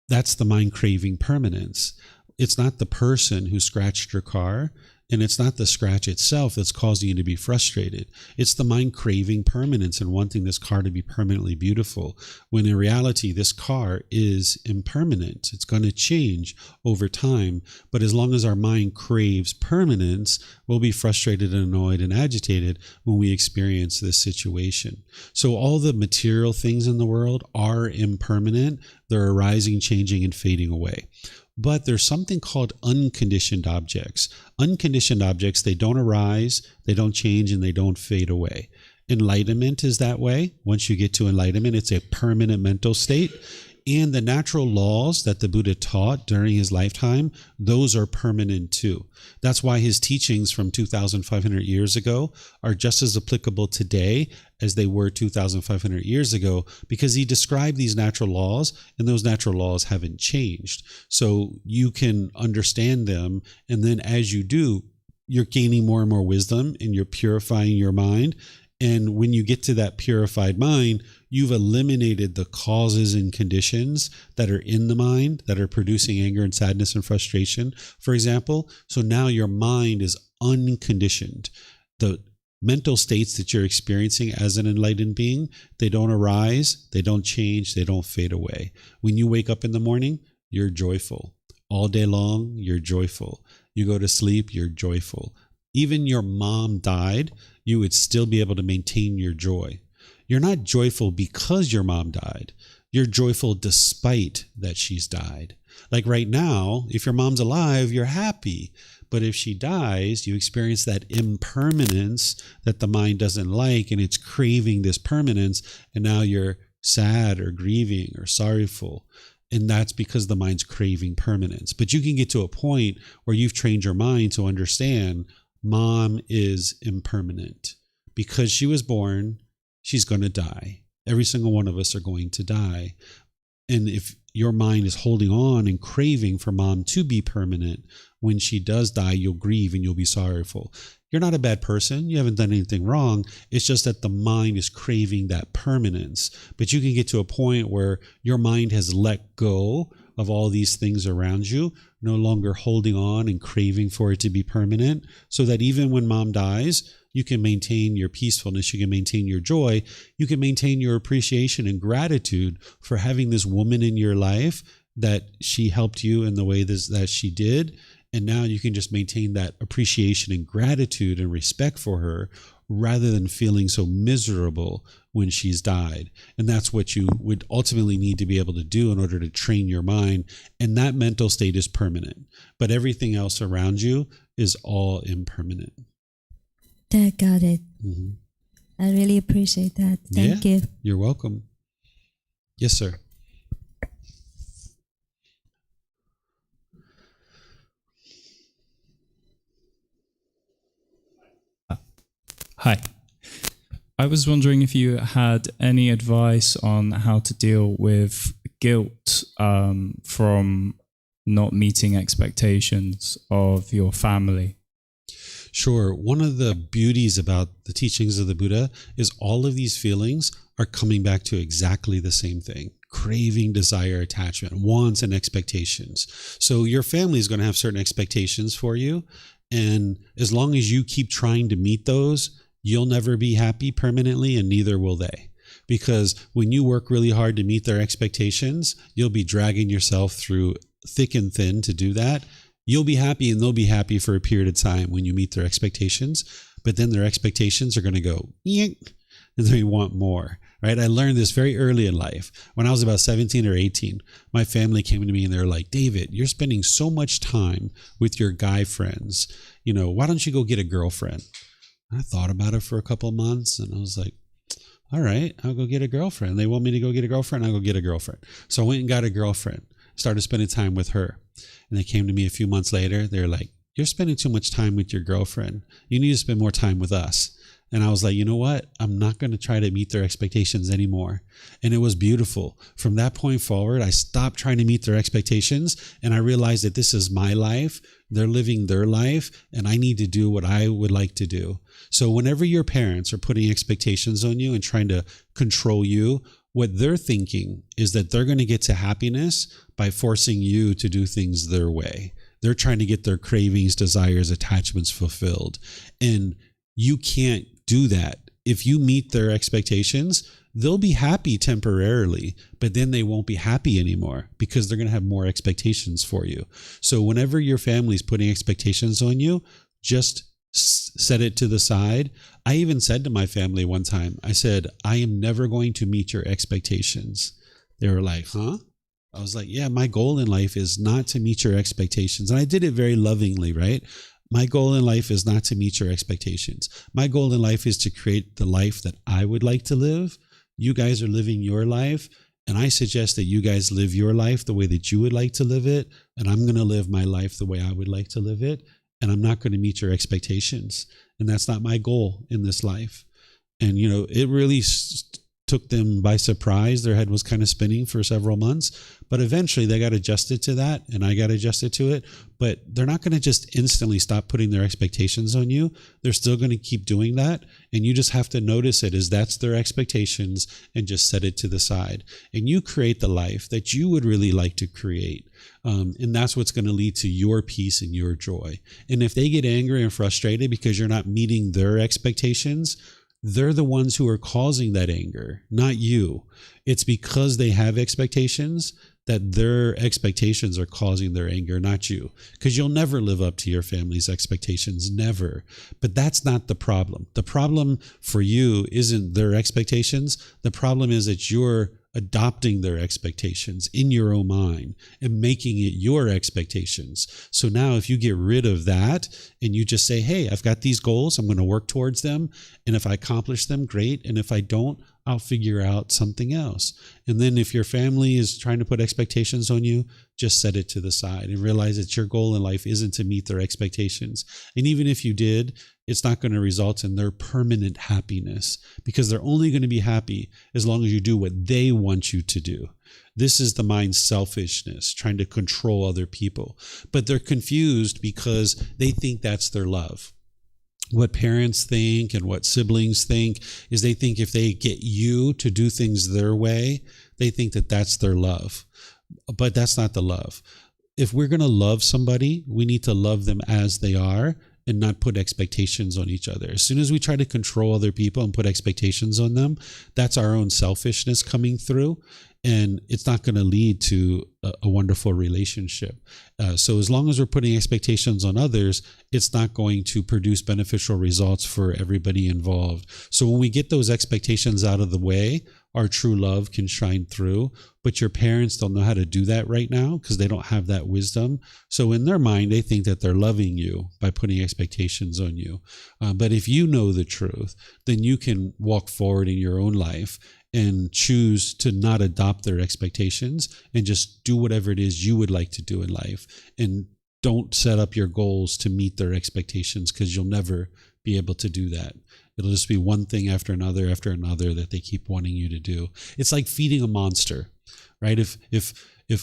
That's the mind craving permanence. It's not the person who scratched your car, and it's not the scratch itself that's causing you to be frustrated. It's the mind craving permanence and wanting this car to be permanently beautiful, when in reality, this car is impermanent. It's going to change over time. But as long as our mind craves permanence, we'll be frustrated and annoyed and agitated when we experience this situation. So all the material things in the world are impermanent. They're arising, changing, and fading away. But there's something called unconditioned objects. Unconditioned objects, they don't arise, they don't change, and they don't fade away. Enlightenment is that way. Once you get to enlightenment, it's a permanent mental state. And the natural laws that the Buddha taught during his lifetime, those are permanent too. That's why his teachings from 2,500 years ago are just as applicable today as they were 2,500 years ago, because he described these natural laws, and those natural laws haven't changed. So you can understand them, and then as you do, you're gaining more and more wisdom, and you're purifying your mind. And when you get to that purified mind, you've eliminated the causes and conditions that are in the mind that are producing anger and sadness and frustration, for example. So now your mind is unconditioned. The mental states that you're experiencing as an enlightened being, they don't arise, they don't change, they don't fade away. When you wake up in the morning, you're joyful. All day long, you're joyful. You go to sleep, you're joyful. Even your mom died, you would still be able to maintain your joy. You're not joyful because your mom died. You're joyful despite that she's died. Like right now, if your mom's alive, you're happy. But if she dies, you experience that impermanence that the mind doesn't like, and it's craving this permanence. And now you're sad or grieving or sorrowful. And that's because the mind's craving permanence. But you can get to a point where you've trained your mind to understand mom is impermanent. Because she was born, she's going to die. Every single one of us are going to die. And if your mind is holding on and craving for mom to be permanent, when she does die, you'll grieve and you'll be sorrowful. You're not a bad person. You haven't done anything wrong. It's just that the mind is craving that permanence. But you can get to a point where your mind has let go of all these things around you, no longer holding on and craving for it to be permanent, so that even when mom dies, you can maintain your peacefulness, you can maintain your joy, you can maintain your appreciation and gratitude for having this woman in your life, that she helped you in the way that she did. And now you can just maintain that appreciation and gratitude and respect for her, rather than feeling so miserable when she's died. And that's what you would ultimately need to be able to do in order to train your mind. And that mental state is permanent. But everything else around you is all impermanent. I got it. Mm-hmm. I really appreciate that. Thank you. You're welcome. Yes, sir. Hi. I was wondering if you had any advice on how to deal with guilt from not meeting expectations of your family. Sure. One of the beauties about the teachings of the Buddha is all of these feelings are coming back to exactly the same thing: craving, desire, attachment, wants, and expectations. So your family is going to have certain expectations for you. And as long as you keep trying to meet those, you'll never be happy permanently, and neither will they. Because when you work really hard to meet their expectations, you'll be dragging yourself through thick and thin to do that. You'll be happy and they'll be happy for a period of time when you meet their expectations, but then their expectations are going to go, and they want more, right? I learned this very early in life. When I was about 17 or 18, my family came to me and they were like, David, you're spending so much time with your guy friends. Why don't you go get a girlfriend? I thought about it for a couple of months and I was like, all right, I'll go get a girlfriend. They want me to go get a girlfriend. I'll go get a girlfriend. So I went and got a girlfriend, started spending time with her. And they came to me a few months later. They're like, you're spending too much time with your girlfriend. You need to spend more time with us. And I was like, you know what? I'm not going to try to meet their expectations anymore. And it was beautiful. From that point forward, I stopped trying to meet their expectations. And I realized that this is my life. They're living their life. And I need to do what I would like to do. So whenever your parents are putting expectations on you and trying to control you, what they're thinking is that they're going to get to happiness by forcing you to do things their way. They're trying to get their cravings, desires, attachments fulfilled. And you can't do that. If you meet their expectations, they'll be happy temporarily, but then they won't be happy anymore because they're going to have more expectations for you. So whenever your family's putting expectations on you, just set it to the side. I even said to my family one time, I said, I am never going to meet your expectations. They were like, huh? I was like, yeah, my goal in life is not to meet your expectations. And I did it very lovingly, right? My goal in life is not to meet your expectations. My goal in life is to create the life that I would like to live. You guys are living your life. And I suggest that you guys live your life the way that you would like to live it. And I'm going to live my life the way I would like to live it. And I'm not going to meet your expectations. And that's not my goal in this life. And, it really took them by surprise. Their head was kind of spinning for several months, but eventually they got adjusted to that and I got adjusted to it. But they're not going to just instantly stop putting their expectations on you. They're still going to keep doing that. And you just have to notice it as that's their expectations and just set it to the side. And you create the life that you would really like to create. And that's what's going to lead to your peace and your joy. And if they get angry and frustrated because you're not meeting their expectations, they're the ones who are causing that anger, not you. It's because they have expectations that their expectations are causing their anger, not you. Because you'll never live up to your family's expectations, never. But that's not the problem. The problem for you isn't their expectations. The problem is that you're adopting their expectations in your own mind and making it your expectations. So now if you get rid of that and you just say, hey, I've got these goals, I'm going to work towards them. And if I accomplish them, great. And if I don't, I'll figure out something else. And then if your family is trying to put expectations on you, just set it to the side and realize that your goal in life isn't to meet their expectations. And even if you did, it's not going to result in their permanent happiness, because they're only going to be happy as long as you do what they want you to do. This is the mind's selfishness, trying to control other people. But they're confused because they think that's their love. What parents think and what siblings think is they think if they get you to do things their way, they think that that's their love. But that's not the love. If we're going to love somebody, we need to love them as they are and not put expectations on each other. As soon as we try to control other people and put expectations on them, that's our own selfishness coming through. And it's not going to lead to a wonderful relationship. So as long as we're putting expectations on others, it's not going to produce beneficial results for everybody involved. So when we get those expectations out of the way, our true love can shine through. But your parents don't know how to do that right now because they don't have that wisdom. So in their mind, they think that they're loving you by putting expectations on you. But if you know the truth, then you can walk forward in your own life and choose to not adopt their expectations and just do whatever it is you would like to do in life. And don't set up your goals to meet their expectations, because you'll never be able to do that. It'll just be one thing after another that they keep wanting you to do. It's like feeding a monster, right? If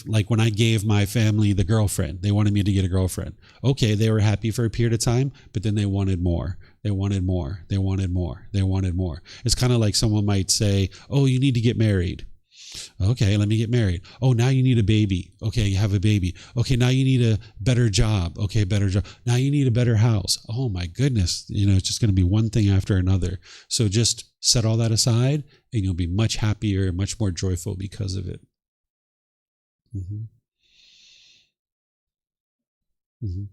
like when I gave my family the girlfriend, they wanted me to get a girlfriend. Okay, they were happy for a period of time, but then they wanted more. They wanted more. They wanted more. They wanted more. It's kind of like someone might say, oh, you need to get married. Okay, let me get married. Oh, now you need a baby. Okay, you have a baby. Okay, now you need a better job. Okay, better job. Now you need a better house. Oh my goodness. It's just going to be one thing after another. So just set all that aside and you'll be much happier, much more joyful because of it. Mm-hmm. Mm-hmm.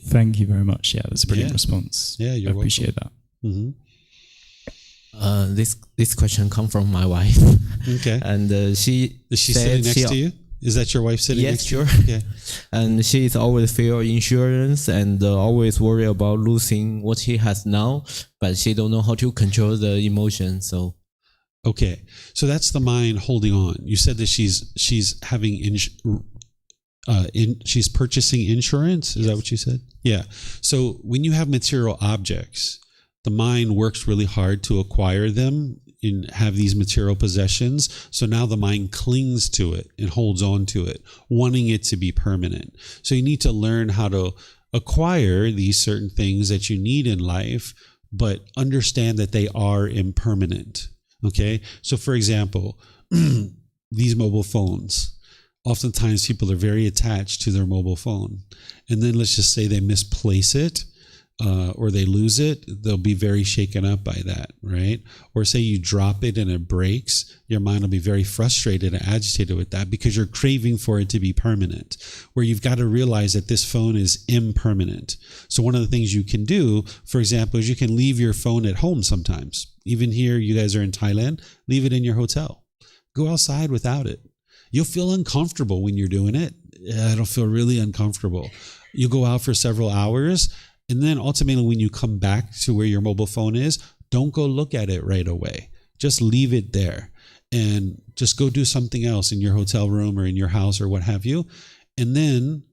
Thank you very much. Yeah, that's a brilliant response. Yeah, you're I appreciate welcome. That. Mm-hmm. This question comes from my wife. Okay. And is she sitting next to you? Is that your wife sitting next to you? Yes, sure. Okay. And she is always fear insurance and always worry about losing what she has now, but she don't know how to control the emotion. So. Okay. So that's the mind holding on. You said that she's having she's purchasing insurance. Is that what you said? Yeah. So when you have material objects, the mind works really hard to acquire them and have these material possessions. So now the mind clings to it and holds on to it, wanting it to be permanent. So you need to learn how to acquire these certain things that you need in life, but understand that they are impermanent. Okay. So for example, these mobile phones, oftentimes people are very attached to their mobile phone. And then let's just say they misplace it. Or they lose it, they'll be very shaken up by that, right? Or say you drop it and it breaks, your mind will be very frustrated and agitated with that because you're craving for it to be permanent, where you've got to realize that this phone is impermanent. So one of the things you can do, for example, is you can leave your phone at home sometimes. Even here, you guys are in Thailand, leave it in your hotel. Go outside without it. You'll feel uncomfortable when you're doing it. It'll feel really uncomfortable. You go out for several hours, and then ultimately when you come back to where your mobile phone is, don't go look at it right away. Just leave it there and just go do something else in your hotel room or in your house or what have you. And then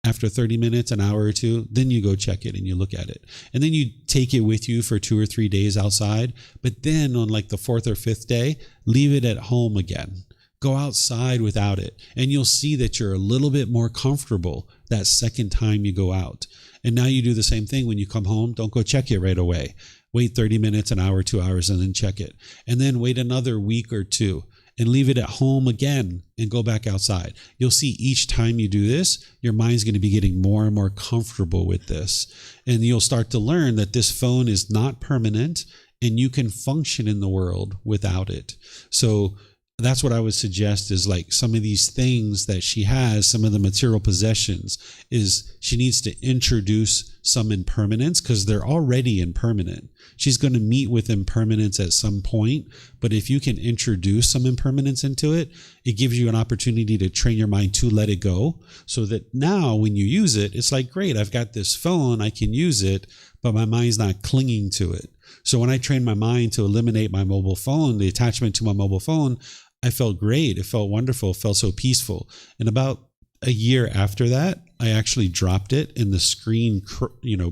after 30 minutes, an hour or two, then you go check it and you look at it. And then you take it with you for 2 or 3 days outside. But then on like the 4th or 5th day, leave it at home again. Go outside without it. And you'll see that you're a little bit more comfortable that second time you go out. And now you do the same thing when you come home. Don't go check it right away. Wait 30 minutes, an hour, 2 hours, and then check it. And then wait another week or two and leave it at home again and go back outside. You'll see each time you do this, your mind's going to be getting more and more comfortable with this. And you'll start to learn that this phone is not permanent and you can function in the world without it. So that's what I would suggest is like some of these things that she has, some of the material possessions, is she needs to introduce some impermanence because they're already impermanent. She's going to meet with impermanence at some point, but if you can introduce some impermanence into it, it gives you an opportunity to train your mind to let it go so that now when you use it, it's like, great, I've got this phone, I can use it, but my mind's not clinging to it. So when I trained my mind to eliminate my mobile phone, the attachment to my mobile phone, I felt great. It felt wonderful. It felt so peaceful. And about a year after that, I actually dropped it and the screen,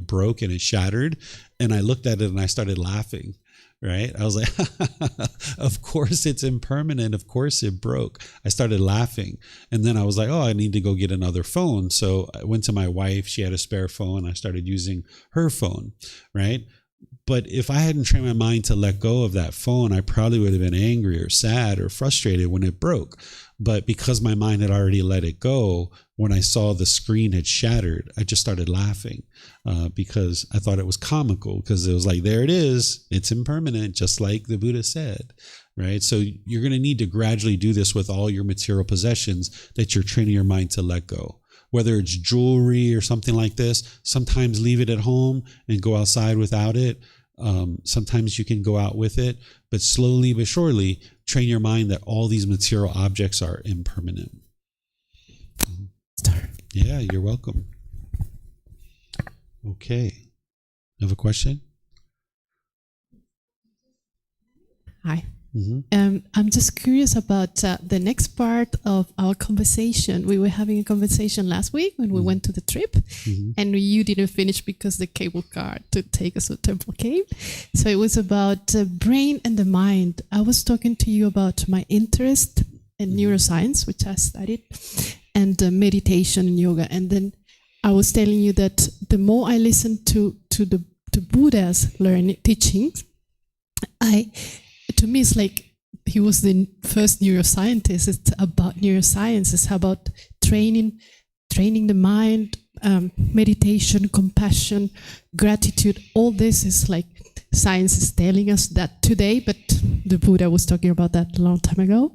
broke and it shattered. And I looked at it and I started laughing, right? I was like, of course it's impermanent. Of course it broke. I started laughing. And then I was like, oh, I need to go get another phone. So I went to my wife. She had a spare phone. I started using her phone, right? But if I hadn't trained my mind to let go of that phone, I probably would have been angry or sad or frustrated when it broke. But because my mind had already let it go, when I saw the screen had shattered, I just started laughing because I thought it was comical because it was like, there it is. It's impermanent, just like the Buddha said, right? So you're going to need to gradually do this with all your material possessions that you're training your mind to let go. Whether it's jewelry or something like this, sometimes leave it at home and go outside without it. Sometimes you can go out with it, but slowly but surely train your mind that all these material objects are impermanent. Yeah, you're welcome. Okay. You have a question? Hi. I'm just curious about the next part of our conversation. We were having a conversation last week when we went to the trip, and you didn't finish because the cable car to take us to Temple Cave. So it was about the brain and the mind. I was talking to you about my interest in neuroscience, which I studied, and meditation and yoga. And then I was telling you that the more I listened to Buddha's teachings, to me, it's like he was the first neuroscientist. It's about neuroscience. It's about training the mind, meditation, compassion, gratitude. All this is like science is telling us that today, but the Buddha was talking about that a long time ago.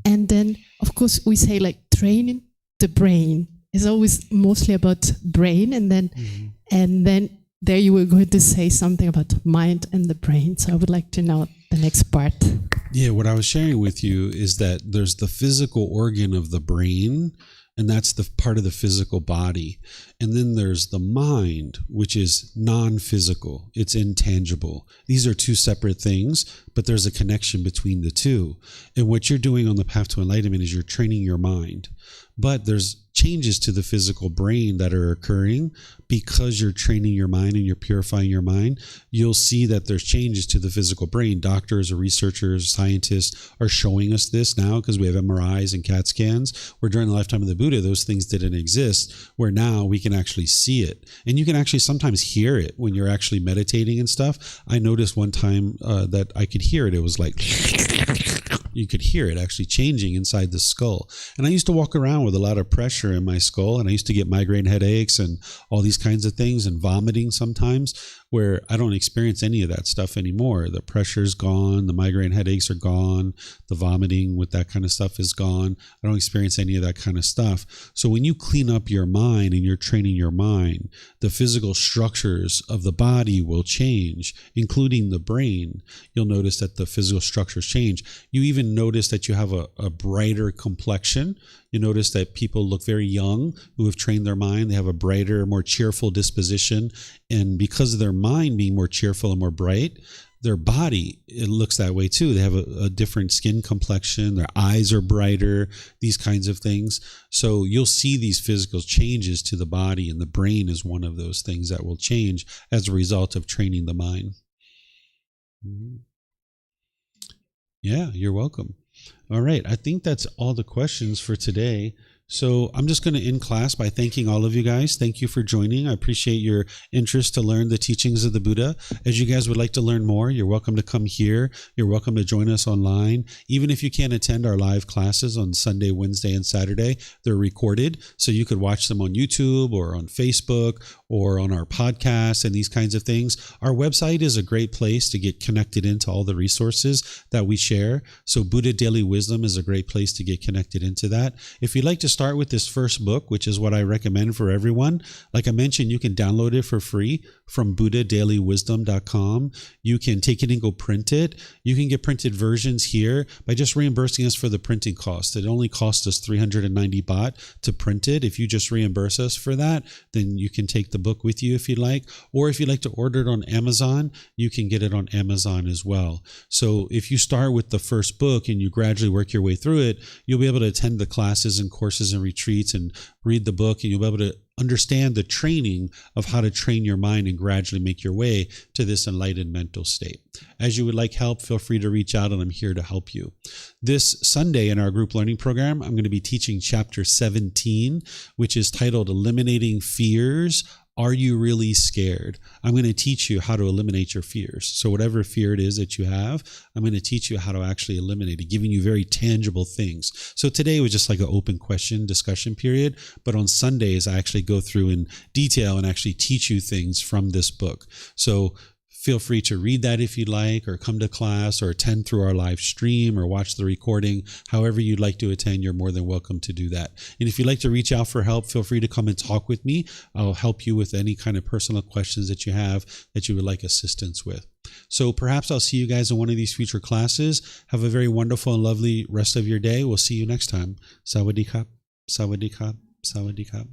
And then, of course, we say like training the brain. It's always mostly about brain, and then there you were going to say something about mind and the brain. So I would like to know the next part. Yeah, what I was sharing with you is that there's the physical organ of the brain, and that's the part of the physical body. And then there's the mind, which is non-physical. It's intangible. These are two separate things, but there's a connection between the two. And what you're doing on the path to enlightenment is you're training your mind. But there's changes to the physical brain that are occurring because you're training your mind and you're purifying your mind. You'll see that there's changes to the physical brain. Doctors or researchers, scientists are showing us this now because we have MRIs and CAT scans, where during the lifetime of the Buddha, those things didn't exist, where now we can actually see it. And you can actually sometimes hear it when you're actually meditating and stuff. I noticed one time that I could hear it. It was like... you could hear it actually changing inside the skull. And I used to walk around with a lot of pressure in my skull, and I used to get migraine headaches and all these kinds of things and vomiting sometimes, where I don't experience any of that stuff anymore. The pressure's gone, the migraine headaches are gone, the vomiting with that kind of stuff is gone. I don't experience any of that kind of stuff. So when you clean up your mind and you're training your mind, the physical structures of the body will change, including the brain. You'll notice that the physical structures change. You even notice that you have a brighter complexion. You notice that people look very young who have trained their mind. They have a brighter, more cheerful disposition. And because of their mind being more cheerful and more bright, their body, it looks that way too. They have a different skin complexion. Their eyes are brighter, these kinds of things. So you'll see these physical changes to the body, and the brain is one of those things that will change as a result of training the mind. Yeah, you're welcome. All right. I think that's all the questions for today. So I'm just going to end class by thanking all of you guys. Thank you for joining. I appreciate your interest to learn the teachings of the Buddha. As you guys would like to learn more, you're welcome to come here. You're welcome to join us online. Even if you can't attend our live classes on Sunday, Wednesday, and Saturday, they're recorded. So you could watch them on YouTube or on Facebook or on our podcast and these kinds of things. Our website is a great place to get connected into all the resources that we share. So Buddha Daily Wisdom is a great place to get connected into that. If you'd like to start with this first book, which is what I recommend for everyone, like I mentioned, you can download it for free from buddhadailywisdom.com. You can take it and go print it. You can get printed versions here by just reimbursing us for the printing cost. It only costs us 390 baht to print it. If you just reimburse us for that, then you can take the book with you if you'd like. Or if you'd like to order it on Amazon, you can get it on Amazon as well. So if you start with the first book and you gradually work your way through it, you'll be able to attend the classes and courses and retreats and read the book, and you'll be able to understand the training of how to train your mind and gradually make your way to this enlightened mental state. As you would like help, feel free to reach out and I'm here to help you. This Sunday in our group learning program, I'm going to be teaching chapter 17, which is titled Eliminating Fears. Are you really scared? I'm going to teach you how to eliminate your fears. So whatever fear it is that you have, I'm going to teach you how to actually eliminate it, giving you very tangible things. So today was just like an open question discussion period, but on Sundays, I actually go through in detail and actually teach you things from this book. So feel free to read that if you'd like, or come to class, or attend through our live stream, or watch the recording. However you'd like to attend, you're more than welcome to do that. And if you'd like to reach out for help, feel free to come and talk with me. I'll help you with any kind of personal questions that you have that you would like assistance with. So perhaps I'll see you guys in one of these future classes. Have a very wonderful and lovely rest of your day. We'll see you next time. Sawadee kap, sawadee kap, sawadee kap.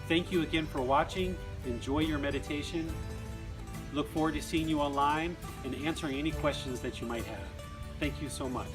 Thank you again for watching. Enjoy your meditation. Look forward to seeing you online and answering any questions that you might have. Thank you so much.